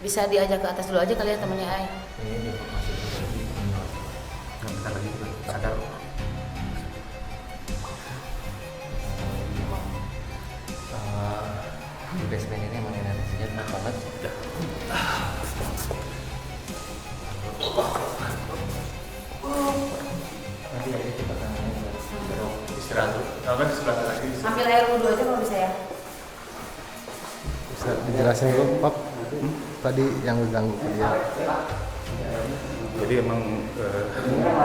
Bisa diajak ke atas dulu aja kali ya temennya Ai. Ini dia masih lagi. Bentar lagi juga sadar. Di basement ini emang energinya enak banget. Nanti aja kita istirahat dulu. Apa di sebelah lagi? Ambil air wudhu aja kalau bisa ya. Bisa dijelasin dulu, Pak. Tadi yang ngeganggu ke dia. Jadi emang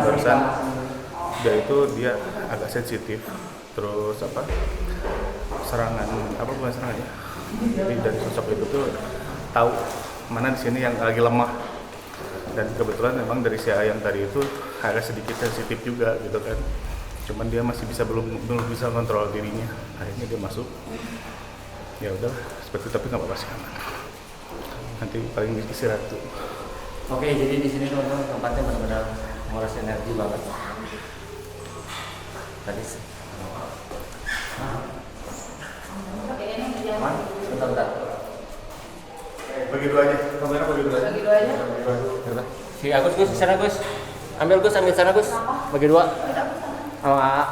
barusan dia agak sensitif, terus serangan bukan serangan ya. Jadi dari sosok itu tuh tahu mana di sini yang lagi lemah, dan kebetulan memang dari si A yang tadi itu agak sedikit sensitif juga gitu kan. Cuman dia masih belum bisa kontrol dirinya, akhirnya dia masuk. Ya udah seperti itu, tapi nggak apa-apa sih, aman. Nanti paling istirahat tuh. Oke, jadi di sini teman-teman tempatnya benar-benar menguras energi banget. Tadi bentar. Bagi dua aja, kamera bagi dua aja. Bagi dua aja. Si Agus di sana Gus. Ambil sana Gus. Bagi dua. Sama AA.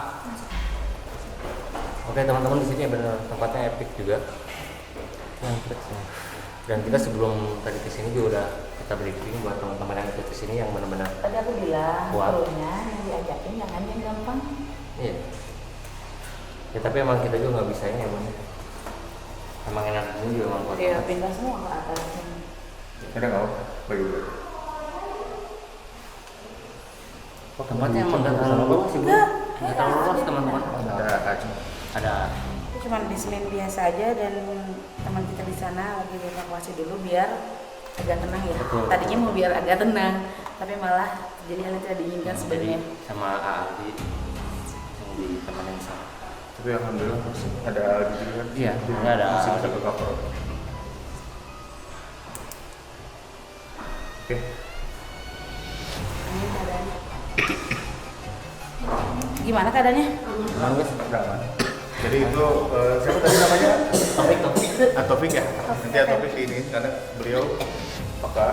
Oke teman-teman, di sini benar tempatnya epic juga. Dan kita sebelum tadi ke sini juga udah kita briefing buat teman-teman yang ikut ke sini yang benar-benar Tadi aku bilang, kuat. krunya yang diajakin jangan yang gampang. Iya. Ya tapi emang kita juga nggak bisa ini ya Bun. Emang energinya juga emang kuat. Dia banget. pindah semua ke atas. Ada nggak? Bagi dua. Tempatnya emang nggak terlalu luas sih Bu. Nggak terlalu luas teman-teman. Ada kaca. Ada Itu cuma basement biasa aja, dan teman kita di sana lagi dievakuasi dulu biar agak tenang ya. Betul. Tadinya mau biar agak tenang, tapi malah jadi hal yang tidak diinginkan sebenarnya. Sama Aldi yang ditemenin sama. Tapi alhamdulillah masih ada gitu kan. Iya, ini ada. Masih bisa ke cover. Oke. Ini keadaannya. Gimana keadaannya? Bagus. Udah aman. Jadi itu siapa tadi namanya? Topik. Atopik ya. Nanti Atopik ini karena beliau peka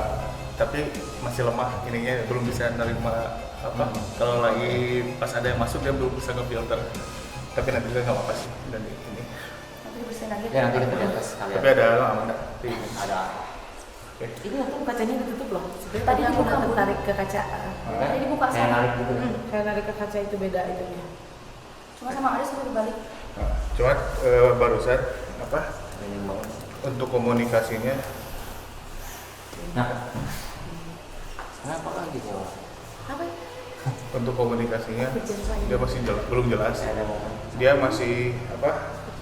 tapi masih lemah ininya belum bisa nerima apa kalau lagi pas ada yang masuk dia belum bisa ngefilter. Tapi nanti juga nggak apa-apa sih dan ini. Nanti bersihin lagi. Ya nanti kita di atas kalian. Tapi ada aman nggak? Ada. Oke. Ini untung kacanya ditutup loh. Sebenarnya Tadi tadi aku dibuka, nggak Bu. tertarik ke kaca. Tadi dibuka Kayak sama. narik gitu. Kayak narik ke kaca itu beda itunya. Cuma sama Aris suruh dibalik. Nah, cuma barusan apa Ini banget. untuk komunikasinya Nah. Kenapa lagi kok? Apa? untuk komunikasinya dia masih belum jelas. Saya ada momen. Dia masih apa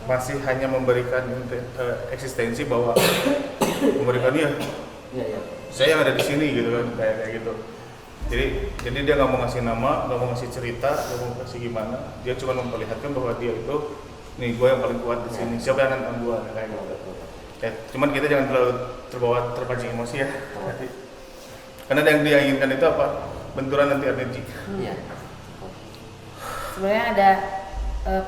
masih hanya memberikan eksistensi bahwa memberikan dia Iya, iya. saya yang ada di sini gitu kan kayak gitu. Jadi dia nggak mau ngasih nama, nggak mau ngasih cerita, nggak mau kasih gimana. Dia cuma memperlihatkan bahwa dia itu nih gue yang paling kuat di sini. Siapa yang akan gue kayak gitu. Ya, cuman kita jangan terlalu terpancing emosi ya. Karena yang dia inginkan itu apa? Benturan anti energi. Iya. Sebenarnya ada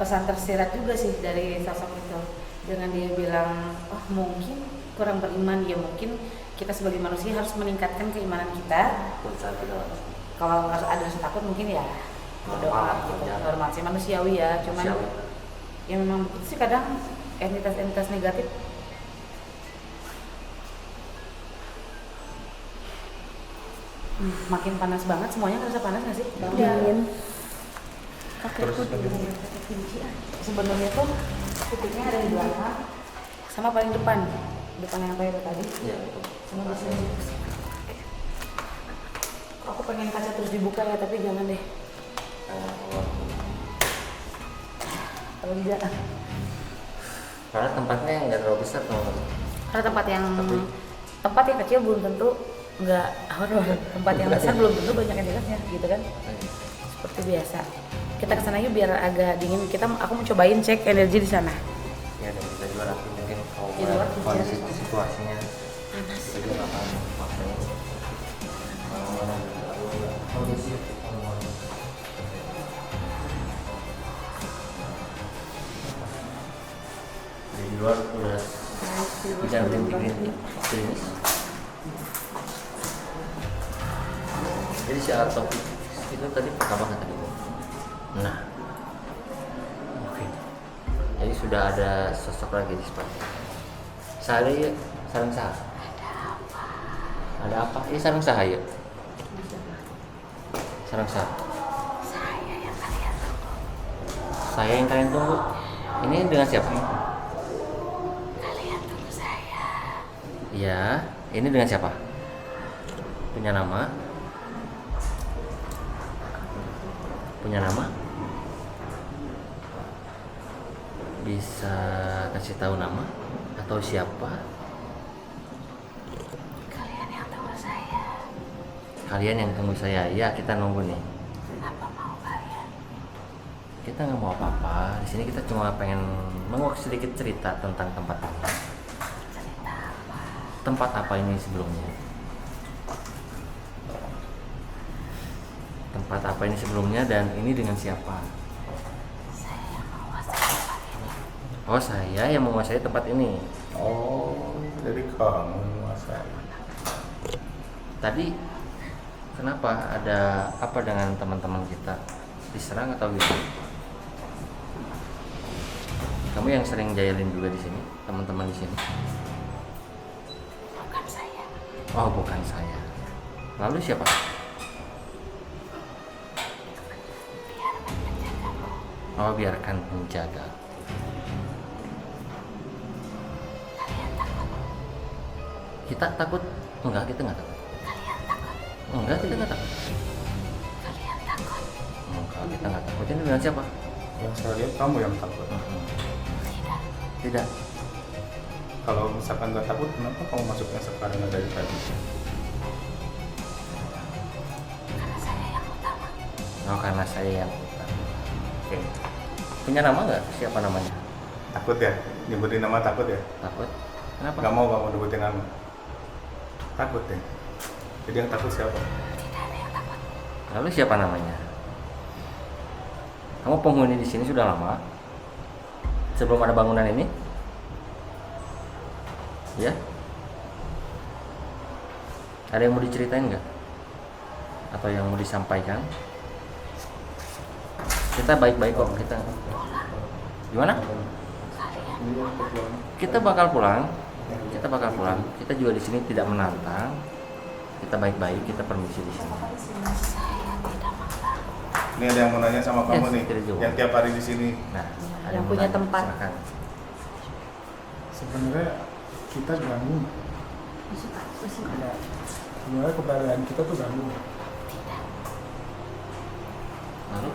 pesan tersirat juga sih dari sosok itu. Dengan dia bilang, oh mungkin kurang beriman, ya mungkin kita sebagai manusia harus meningkatkan keimanan kita. Saat kita Kalau nggak ada rasa takut mungkin ya berdoa gitu, normal sih manusiawi ya. Cuman Manusiawi. ya memang begitu sih kadang entitas-entitas negatif. Makin panas banget, semuanya ngerasa panas nggak sih? Dingin. Terus Sebenarnya tuh titiknya ada di belakang sama paling depan yang apa ya tadi? Iya, betul. Sama di sini. Aku pengen kaca terus dibuka ya, tapi jangan deh. Kalau tidak, Karena tempatnya nggak terlalu besar teman-teman. karena tempat yang Tapi- kecil belum tentu nggak horor. Tempat yang besar belum tentu banyak entitasnya, gitu kan? Seperti biasa. Kita kesana yuk biar agak dingin. Aku mau cobain cek energi di sana. Ya, dan kita juga nanti mungkin kalau Di luar kondisi hujan. situasinya kita juga nggak akan maksain. Kondisi di luar udah bisa rintik gerimis. Jadi si Atop itu tadi peka banget tadi. Nah, oke. Jadi sudah ada sosok lagi di spot. Sari, sarang sah. Ada apa? Ini sarang sah ya. Sarang sah. Saya yang kalian tunggu. Ini dengan siapa? Kalian tunggu saya. Iya. Ini dengan siapa? Punya nama? Punya nama? Bisa kasih tahu nama atau siapa? Kalian yang tunggu saya. Kalian yang tunggu saya. Ya, kita nunggu nih. Apa mau kalian? Kita nggak mau apa-apa. Di sini kita cuma pengen menguak sedikit cerita tentang tempat ini. Cerita apa? Tempat apa ini sebelumnya? Tempat apa ini sebelumnya dan ini dengan siapa? Saya yang menguasai tempat ini. Oh, saya yang menguasai tempat ini. oh jadi kamu menguasai. Tadi kenapa ada apa dengan teman-teman kita? Diserang atau gitu? Kamu yang sering jahilin juga di sini, teman-teman di sini. Bukan saya. Oh, bukan saya. Lalu siapa? Oh, biarkan penjaga. Kalian takut. Kita takut? Enggak, kita nggak takut. Kalian takut. Enggak, kita nggak takut. Kalian takut. Enggak, kita nggak takut. Ini dengan siapa? Yang saya lihat kamu yang takut. Tidak. Tidak. Kalau misalkan nggak takut, kenapa kamu masuknya sekarang nggak dari tadi? Karena saya yang utama. Oh, karena saya yang utama. Oke. Punya nama nggak? Siapa namanya? Takut ya? Nyebutin nama takut ya? Takut? Kenapa? Nggak mau nyebutin nama. Takut ya? Jadi yang takut siapa? Tidak ada yang takut. Lalu siapa namanya? Kamu penghuni di sini sudah lama? Sebelum ada bangunan ini? Ya? Ada yang mau diceritain nggak? Atau yang mau disampaikan? Kita baik-baik kok, kita. Gimana? Kita bakal pulang. Kita bakal pulang. Kita juga di sini tidak menantang. Kita baik-baik, kita permisi di sini. Ini ada yang mau nanya sama kamu Yes, nih, tidak jauh. yang tiap hari di sini. Nah, ada Yang mau punya nanya, tempat. silakan. Sebenarnya kita ganggu. Sebenarnya keberadaan kita tuh ganggu. Lalu,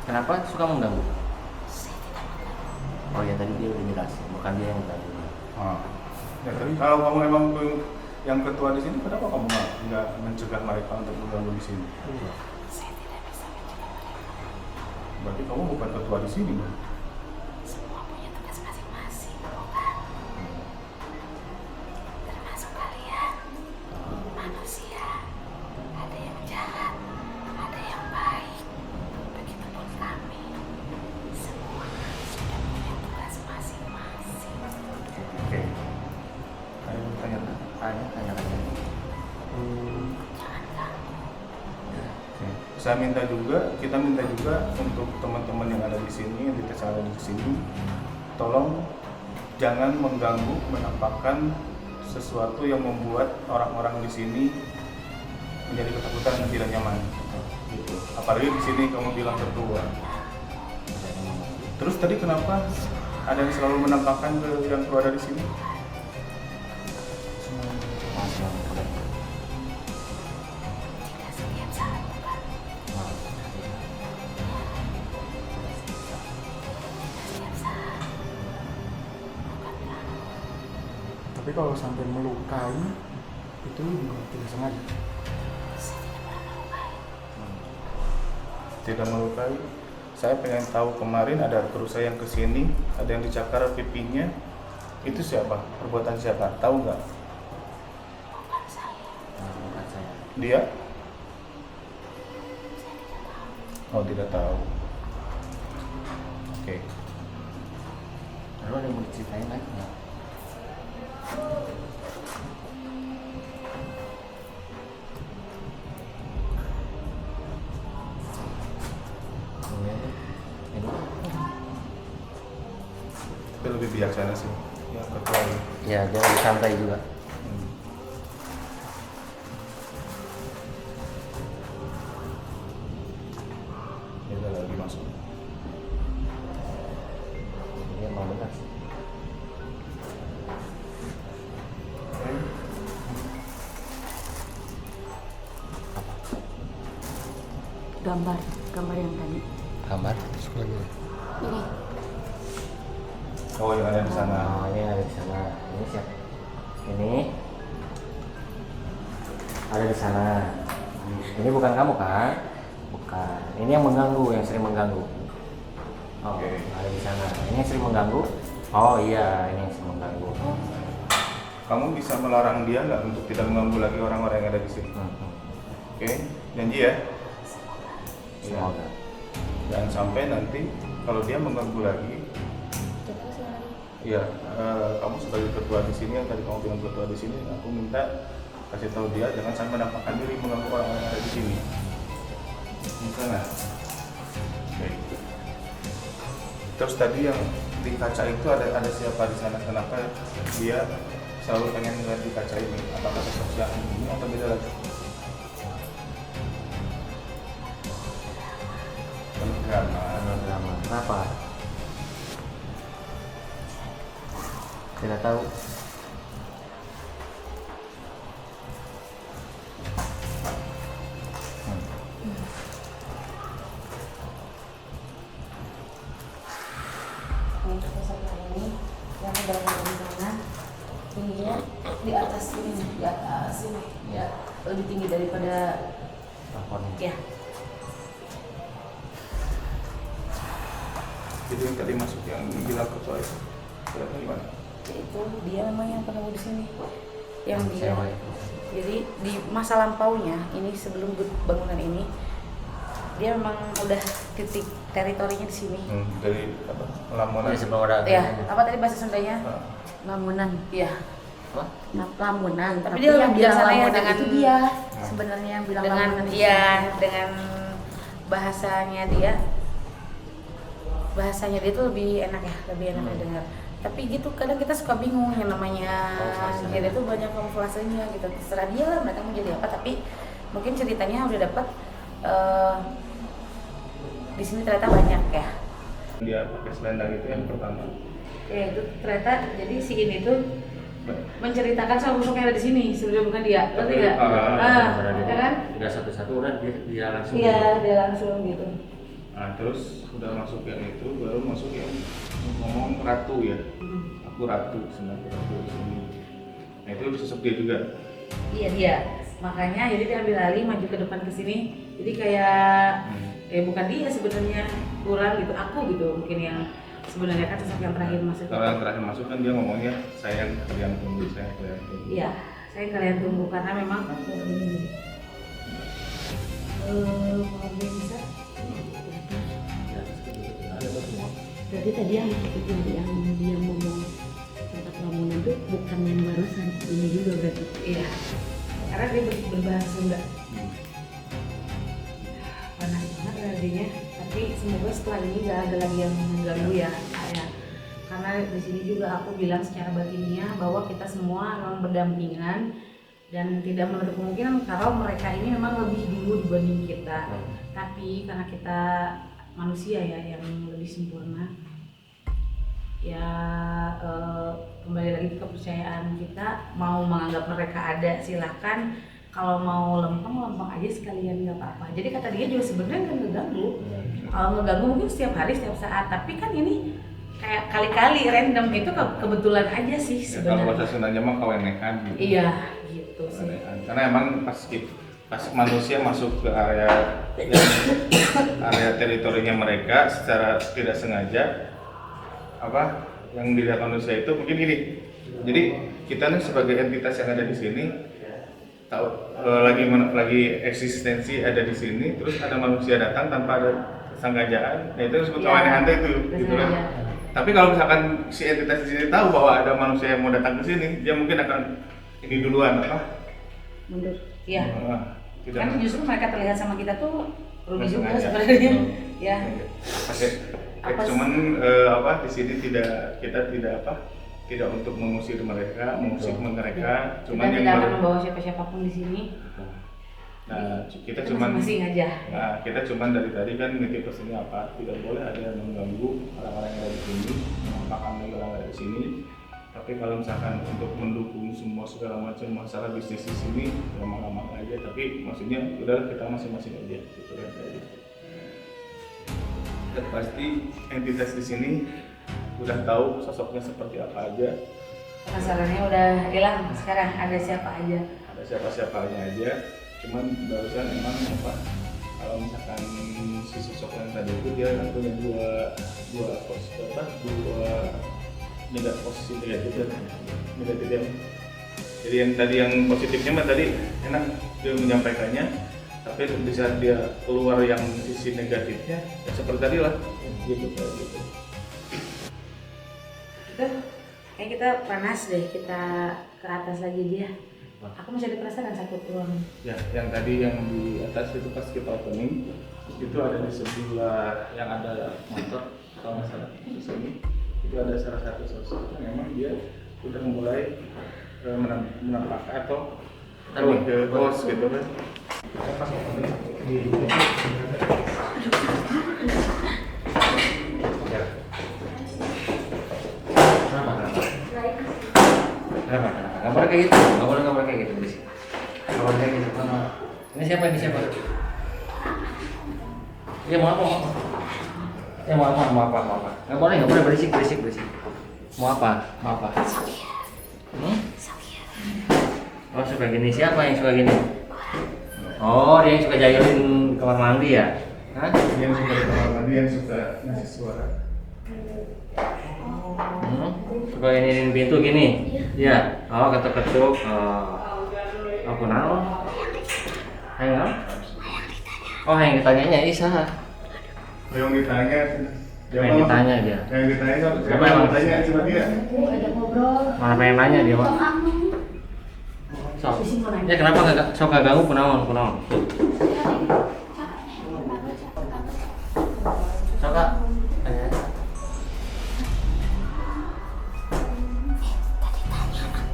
kenapa suka mengganggu? Oh ya, tadi dia udah jelasin, bukan dia yang mengganggu. Ah. Ya, tapi kalau kamu emang yang ketua di sini, kenapa kamu nggak mencegah mereka untuk mengganggu di sini? Saya tidak bisa mencegah mereka. Berarti kamu bukan ketua di sini, dong? Semua punya tugas masing-masing, bukan? Termasuk kalian, manusia. Ada yang jahat, ada yang baik. Begitupun kami. Semua sudah punya tugas masing-masing. Oke. Ayo tanya. Tanya. Jangan ganggu. Oke. Kita minta juga untuk teman-teman yang ada di sini, yang kita ada di sini, tolong jangan mengganggu, menampakkan sesuatu yang membuat orang-orang di sini menjadi ketakutan dan tidak nyaman. Gitu. Apalagi di sini kamu bilang ketua. Terus tadi kenapa ada yang selalu menampakkan ke yang keluar dari sini? Tidak setiap saat, bukan? Setiap saat. Bukan ganggu. Tapi kalau sampai melukai itu juga tidak sengaja. Saya tidak pernah melukai. Tidak melukai. Saya pengen tahu, kemarin ada kru saya yang kesini, ada yang dicakar pipinya. Itu siapa? Perbuatan siapa? Tahu nggak? Bukan saya. Bukan saya. Dia? Saya tidak tahu. Oh, tidak tahu. Oke. Lalu ada yang mau diceritain lagi nggak? Ini Itu lebih bijaksana sih. Yang ketua ini. ya, dia lebih santai juga. Hmm. Dia lagi masuk. Dia mau benar sih. Oke. Gambar yang tadi. Gambar. Masuk lagi. Ini. Oh, yang ada di sana. Nah, ini ada di sana. Ini siapa? Ini ada di sana. Ini bukan kamu kan? Bukan. Ini yang mengganggu, yang sering mengganggu. Oh, Oke. ada di sana. Ini yang sering mengganggu. Oh iya, ini yang sering mengganggu. Kamu bisa melarang dia nggak untuk tidak mengganggu lagi orang-orang yang ada di sini? Oke, janji ya. Iya. Semoga. Jangan sampai nanti kalau dia mengganggu lagi, iya, kamu sebagai ketua di sini, yang tadi kamu bilang ketua di sini, aku minta kasih tahu dia jangan sampai menampakkan diri mengganggu orang yang ada di sini. Misalnya, oke. Terus tadi yang di kaca itu ada siapa di sana? Kenapa dia selalu pengen ngeliat di kaca ini? Apakah sosok yang ini atau beda lagi? Drama. Kenapa? Tidak tahu. Untuk satu hari ini yang sudah berjalan tingginya di atas ini, di atas ini, ya lebih tinggi daripada Plafonnya. ya. Jadi yang tadi masuk yang bilang ke toilet, toiletnya gimana? Itu dia memang yang penemu di sini, yang dia. Sewa itu. Jadi di masa lampaunya ini sebelum bangunan ini dia memang udah titik teritorinya di sini. Dari apa? Lamunan. Ini sebelum ada Ya, apa tadi bahasa Sundanya? Ah. Lamunan. Iya. apa? Lamunan. Tapi dia lebih bijaksana ya lamunan dengan itu dia sebenarnya yang bilang dengan lamunan itu. iya dengan bahasanya dia tuh lebih enak ya, lebih enak didengar. Tapi gitu kadang kita suka bingung yang namanya dia tuh banyak kamuflasenya gitu. Terserah dia lah mereka mau jadi apa, tapi mungkin ceritanya udah dapat di sini ternyata banyak ya. Dia pakai selendang itu yang pertama. Ya itu ternyata jadi si ini tuh menceritakan soal sosok yang ada di sini sebenarnya bukan dia, ngerti nggak? Ya kan? Udah satu-satu udah dia langsung. Iya dia langsung gitu. Nah terus udah masuk yang itu, baru masuk yang ngomong ratu ya. Aku ratu, sebenarnya ratu di sini. Nah itu sosok dia juga. Iya dia. Makanya jadi dia ambil alih maju ke depan ke sini. Jadi kayak bukan dia sebenarnya, kurang gitu. Aku gitu mungkin yang sebenarnya kan sosok yang terakhir masuk. Kalau yang terakhir masuk kan dia ngomongnya sayang kalian tunggu, sayang kalian tunggu. Iya, saya kalian tunggu karena memang bisa. Jadi tadi yang dia ngomong tempat lamunan itu bukan yang barusan ini juga berarti. Iya, karena dia berbahasa Sunda. Panas banget adanya, tapi semoga setelah ini nggak ada lagi yang mengganggu ya. Karena di sini juga aku bilang secara batinnya bahwa kita semua memang berdampingan dan tidak menutup kemungkinan kalau mereka ini memang lebih dulu dibanding kita. Tapi karena kita manusia ya yang lebih sempurna, ya kembali lagi ke kepercayaan kita. Mau menganggap mereka ada silahkan, kalau mau lempeng aja sekalian nggak apa-apa. Jadi kata dia juga sebenarnya nggak ngeganggu. Kalau ngeganggu mungkin setiap hari setiap saat, tapi kan ini kayak kali-kali random itu kebetulan aja sih Ya, kalau bahasa sebenarnya. Sundanya mah kawenehan gitu. Iya gitu sih. Kawenehan. Karena emang pas manusia masuk ke area teritorinya mereka secara tidak sengaja, apa yang dilihat manusia itu mungkin gini. Jadi kita nih sebagai entitas yang ada di sini tahu lagi eksistensi ada di sini, terus ada manusia datang tanpa ada sengajaan, nah itu disebut kawenehan itu gitu kan. Tapi kalau misalkan si entitas di sini tahu bahwa ada manusia yang mau datang ke sini, dia mungkin akan ini duluan apa? Mundur. Iya. Tidak. Kan justru mereka terlihat sama kita tuh rugi Nggak juga sengaja. sebenarnya. Ya. Oke. Apa sih? Cuman di sini kita tidak untuk mengusir mereka, mengusir mereka, Kita cuman yang tidak akan membawa siapa-siapapun di sini. Nah, kita cuman masing-masing aja. Nah, kita cuman dari tadi kan nitip pesannya apa? Tidak boleh ada yang mengganggu orang-orang yang ada di sini, menampakkan orang yang ada di sini. Tapi kalau misalkan untuk mendukung semua segala macam masalah bisnis di sini, gampang-gampang aja. Tapi maksudnya udah kita masing-masing aja, gitu kan tadi. Dan pasti entitas di sini udah tahu sosoknya seperti apa aja. Penasarannya udah hilang sekarang, ada siapa aja. Ada siapa-siapanya aja. Cuman barusan emang apa? Kalau misalkan si sosok yang tadi itu dia kan punya dua posisi negatif ya. Jadi yang tadi yang positifnya mah tadi enak dia menyampaikannya, tapi di saat dia keluar yang sisi negatifnya ya seperti tadi lah gitu. Kayak kita panas deh, kita ke atas lagi dia. Aku masih ada perasaan satu ruang. Ya, yang tadi yang di atas itu pas kita opening itu ada di sebelah yang ada motor kalau nggak salah di sini itu ada salah satu sosok yang memang dia udah mulai menampakkan atau ke host gitu kan. Pas opening di Nggak boleh kayak gitu, nggak boleh kayak gitu berisik. Nggak boleh kayak gitu. Ini siapa? Ya mau apa? Nggak boleh berisik. Mau apa? Hmm? suka gini? Siapa yang suka gini? Oh, dia yang suka jahilin kamar mandi ya? Hah? Yang suka di kamar mandi, yang suka ngasih suara. Suka ini pintu gini? Iya. Oh, ketuk-ketuk. Oh, kenal? Ayo. Oh, yang ditanyanya Isa. Yang ditanya, Yang ditanya dia. Yang ditanya siapa yang ditanya sama dia? Mana pengen nanya dia, Pak? Sok. Ya kenapa nggak sok ganggu kunaon? Sok Kak.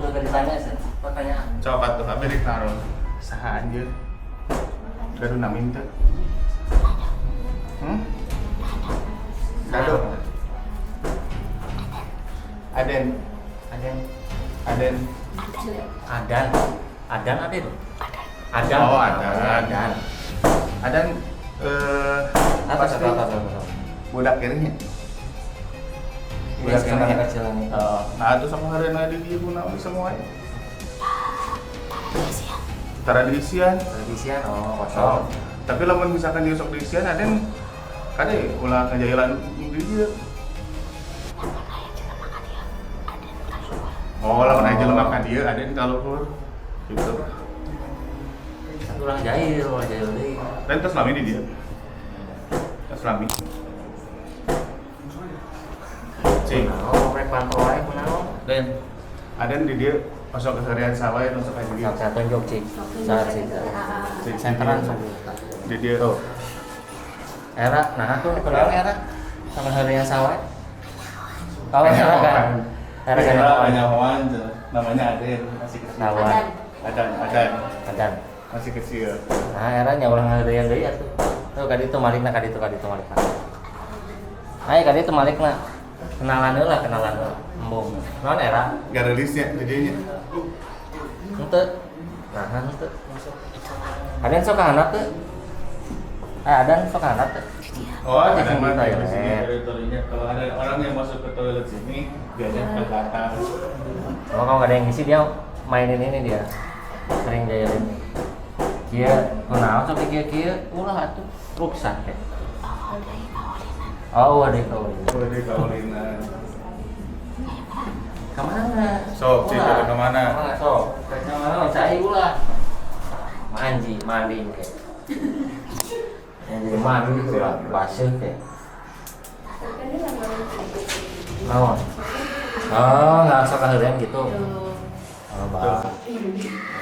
Udah ditanya sih. Pertanyaan. Coba tuh kami ditaruh saha anjir. Gaduh namin teh. Gaduh. Aden. Adan ada itu. Adan. Oh, Adan. Adan Apa pasti apa. budak kirinya. Budak kirinya kecil ini. Nah itu sama hari di dia guna semuanya. Tradisian. Oh, kosong. Tapi lamun misalkan dia sok diisian Aden kade ulah kejailan di dia. Oh, lamun aja jelema ka dia Aden kalau keluar. Gitu. Ulah jahil deui. Dan tos lami di dia. Tos lami. Cing. Oh, rek pantau wae kunaon? Dan Aden di dia masuk keseharian sawah itu masuk aja dia. Saya tunjuk cik. Saat sih. Cing Senteran di dia tuh. Era, nah aku kenal Era sama harian sawah. Oh, Era kan. Era kan Nyawan, namanya Aden, masih kecil. Nawan. Adan, masih kecil. Nah, Era nya urang harian deui atuh. Tuh kadi itu malikna. Ayo kadi itu malikna. Kenalan heula. Embung. Naon Era? Gak rilisnya jadinya. Henteu. Nah, henteu. Aden sok ka handap teu? Adan sok ka handap teu? Oh, ada Yang mah kita ya. di sini teritorinya. Kalau ada orang yang masuk ke toilet sini, biasanya ke belakang. Oh, kalau nggak ada yang ngisi dia mainin ini dia. Sering jahilin. Kieu kunaon sok kieu ulah atuh ruksak teh. Oh, ada kaulin. Oh, di kaulinan. Kemana? Sok, cik, Ulah. kemana? Sok, kemana? Cai ulah. Mandi ke. Yang mandi ulah basuh ke. Naon? Oh, nggak sok kaheurean gitu. Oh, bah.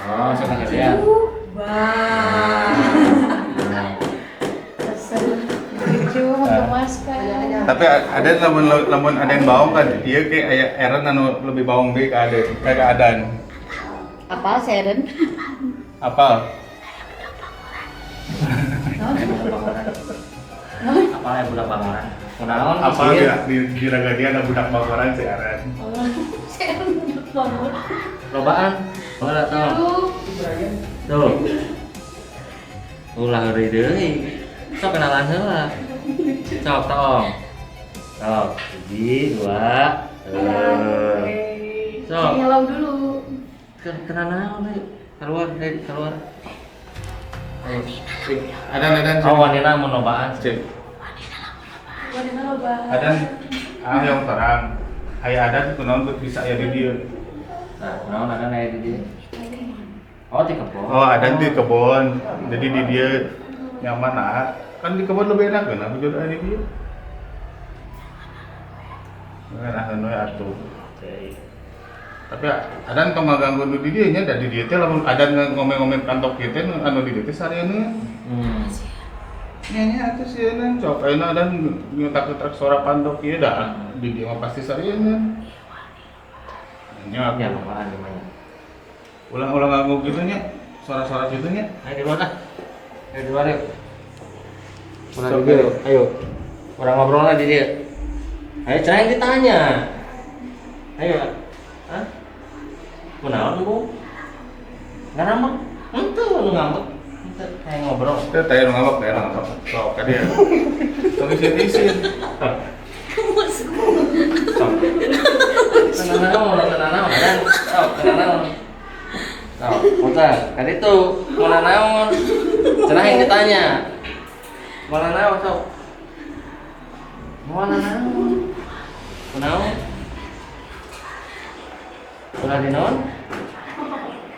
Oh, sok kaheurean. Tapi ada lamun ada yang bawang kan, dia kayak aya Eren anu lebih bawang deh ke Aden, kayak Adan. Apa Seren? Apa? Apa yang budak bangunan? Kunaon? Apa di raga dia ada budak bawaran si Eren. Lobaan? Mana tahu? Tuh. Ulah heureuy deui. Sok kenalan heula. Sok tong. Sok, 1, 2. Sok. Hello dulu. Kenalan deui. Keluar. Ayo. Adan. Oh, wanita mau lobaan. Cik. Adan, yang terang. Ayah Adan itu naon bisa ya di dia. Nah, kunaon ada aya di dieu? Oh, di kebon. Oh, Adan di kebun. Jadi di dia nyaman nah. Kan di kebun lebih enak kan, aku jodoh di dia. Enak anu atuh. Tapi Adan tong ngaganggu nu di dieu nya da di dieu teh lamun Adan ngomong-ngomong kantok kieu teh anu di dieu teh sareuna. Nya atuh sieuna cok ayeuna Adan nyutak-nyutak suara kantok kieu da di dieu mah pasti sareuna. Nya Ya, lobaan gimana? ulang-ulang nganggo gitu nya, suara-suara gitu nya. Ayo di luar ah. Ayo di luar yuk. Mana Sok, di dia? Ayo. Orang ngobrol lah di dia. Ayo cara yang ditanya. Ayo. Hah? Kunaon Bu? Ngaramak? Henteu nu ngambek. Henteu kayak ngobrol. Teh teh nu ngambek. Sok ka dia. Sok isin. Sok. Tenang-tenang, tenang-tenang. Sok, tenang-tenang. Oh, Mota, kan itu mana naon? Cenah yang ditanya. Mana naon sok? Mana naon? Naon? Ulah di naon?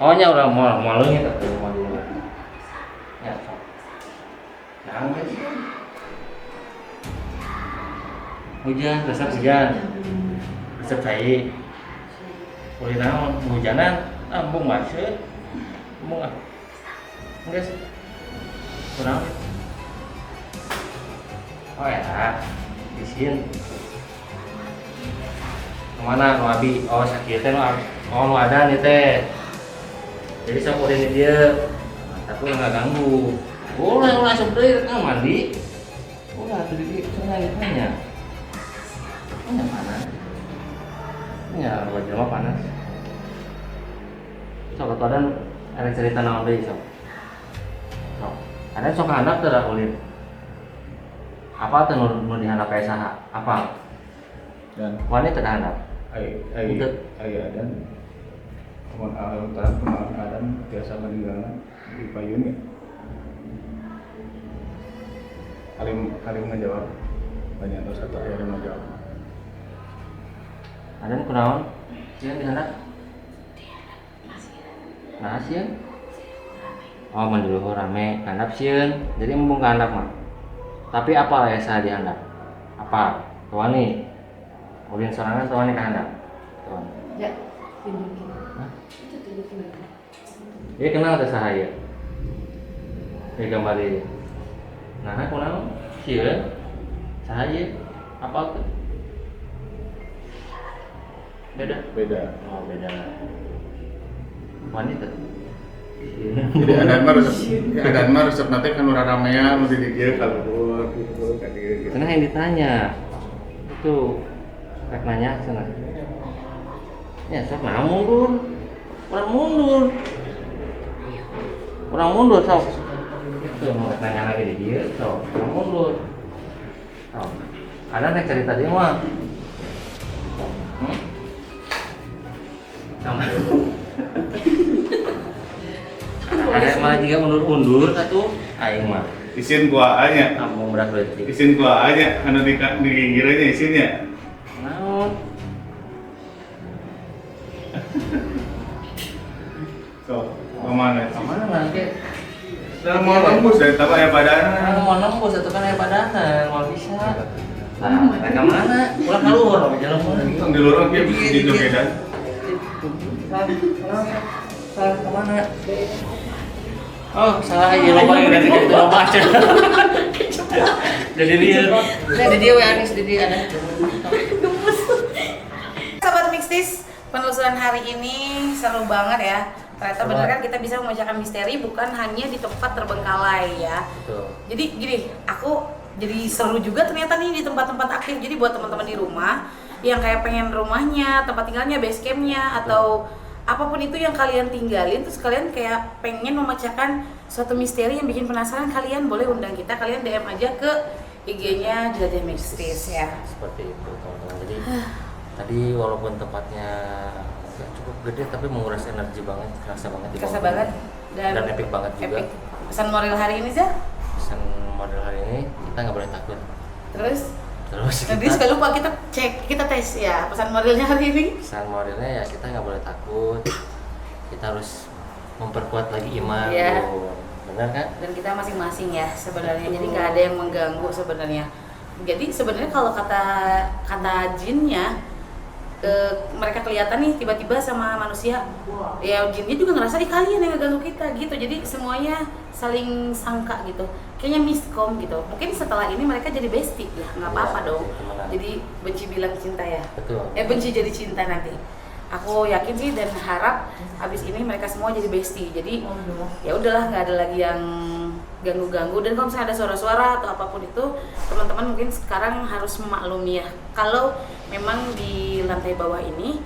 Oh nya udah mau leungit atuh mau di. Ya, sok. Naon guys? Hujan, resep hujan. Resep cai. Uli naon? Hujanan. Embung masuk, embung ah, enggak sih, kurang. Oh ya, di sini. Kemana nu abi? Oh sakit teh nu ada nih teh. Jadi sok urin dia, tapi nggak ganggu. Boleh langsung deh kan mandi. Udah tuh di sana ditanya. Ini mana? Ini wajah mah panas. Sok aturan ada cerita naon deui sok. Sok. Ada sok handap teh da kulit. Apa teh nu dihandap kayak saha? Apa? Dan Wanita teh handap. ai adan amun alutan kumaha adan biasa meninggalna di payun ya. Alim ngejawab. Banyak atau satu aya yang ngejawab. Adan kunaon? Sieun dihandap? Nah sieun. Oh mendiluhur rame handap sieun. Jadi embung handap mah. Tapi apa ya saha dihandap? Apa? Tuani. Ulin sorangan tuani ka handap. Tuan. Ya, tunjukin. Hah? Itu tunjukin. Ieu kenal teh saha ieu? Ieu gambar ieu. Nah, kunaon? Sieun. Saha ieu? Apa tuh? Beda. Oh, beda. Wanita. Jadi adan mah resep nanti kan urang ramean nu di dieu kalebur gitu ka dieu gitu. Cenah yang ditanya. Itu rek nanya cenah. Ya sok nah mundur. Urang mundur sok. Itu mau rek nanya lagi di dieu sok. Urang mundur. Sok. Ada rek cerita dia mah. Sama. Ada malah juga undur-undur satu aing mah. Isin kuah anya. Kampung berat berarti. Isin kuah anya anu di pinggirnya isinnya. Naon? So, kemana? Kemana nanti? Dalam mau nembus dari tahu ya badannya. Mau nembus atau kan ya badanan, mau bisa. Nah, mereka mana? Pulang keluar, mau jalan mana? Di luar dia di jogedan. Salah kemana? Oh, salah aja lupa yang dari itu lupa aja. Jadi dia Anis, jadi dia ada. Sahabat Mixtis, penelusuran hari ini seru banget ya. Ternyata benar kan kita bisa memecahkan misteri bukan hanya di tempat terbengkalai ya. Betul. Jadi gini, aku jadi seru juga ternyata nih di tempat-tempat aktif. Jadi buat teman-teman di rumah yang kayak pengen rumahnya, tempat tinggalnya, base campnya atau apapun itu yang kalian tinggalin, terus kalian kayak pengen memecahkan suatu misteri yang bikin penasaran, kalian boleh undang kita, kalian DM aja ke IG-nya Jelajah Mistis ya. Seperti itu teman-teman. Jadi tadi walaupun tempatnya nggak cukup gede tapi menguras energi banget, kerasa banget. Kerasa banget dan epic banget juga. Epic. Pesan moral hari ini Zah? Pesan model hari ini kita nggak boleh takut. Terus Kita, sekali lupa kita cek, kita tes ya pesan moralnya hari ini. pesan moralnya ya kita nggak boleh takut. Kita harus memperkuat lagi iman. Iya. Benar kan? Dan kita masing-masing ya sebenarnya, jadi nggak ada yang mengganggu sebenarnya. Jadi sebenarnya kalau kata jinnya mereka kelihatan nih tiba-tiba sama manusia, ya jinnya juga ngerasa kalian yang ngeganggu kita gitu. Jadi semuanya saling sangka gitu, kayaknya miskom gitu. Mungkin setelah ini mereka jadi bestie ya, nggak apa-apa dong. Jadi benci bilang cinta ya. Betul. Benci jadi cinta nanti. Aku yakin sih dan harap habis ini mereka semua jadi bestie. Jadi ya udahlah, nggak ada lagi yang ganggu-ganggu. Dan kalau misalnya ada suara-suara atau apapun itu, teman-teman mungkin sekarang harus memaklumi ya. Kalau memang di lantai bawah ini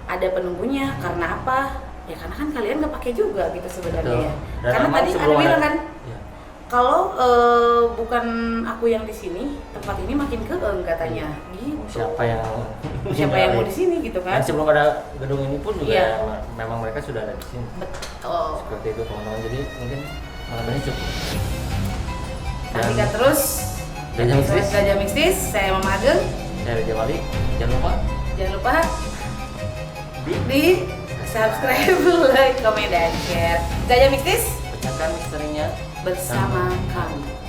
ada penunggunya, karena apa? Ya karena kan kalian nggak pakai juga gitu sebenarnya ya. Dan Karena tadi ada bilang kan, ya, kalau bukan aku yang di sini, tempat ini makin keeng katanya. Gitu. Siapa yang mau di sini gitu kan? Dan sebelum ada gedung ini pun juga Iya. memang mereka sudah ada di sini. Betul. Seperti itu teman-teman. Jadi mungkin malam ini cukup. Nantikan terus Gajah Mistis. Gajah Mistis, saya Mama Ageng. Saya Raja Wali. Jangan lupa Di subscribe, like, komen, dan share. Gajah Mistis pecahkan misterinya bersama kami.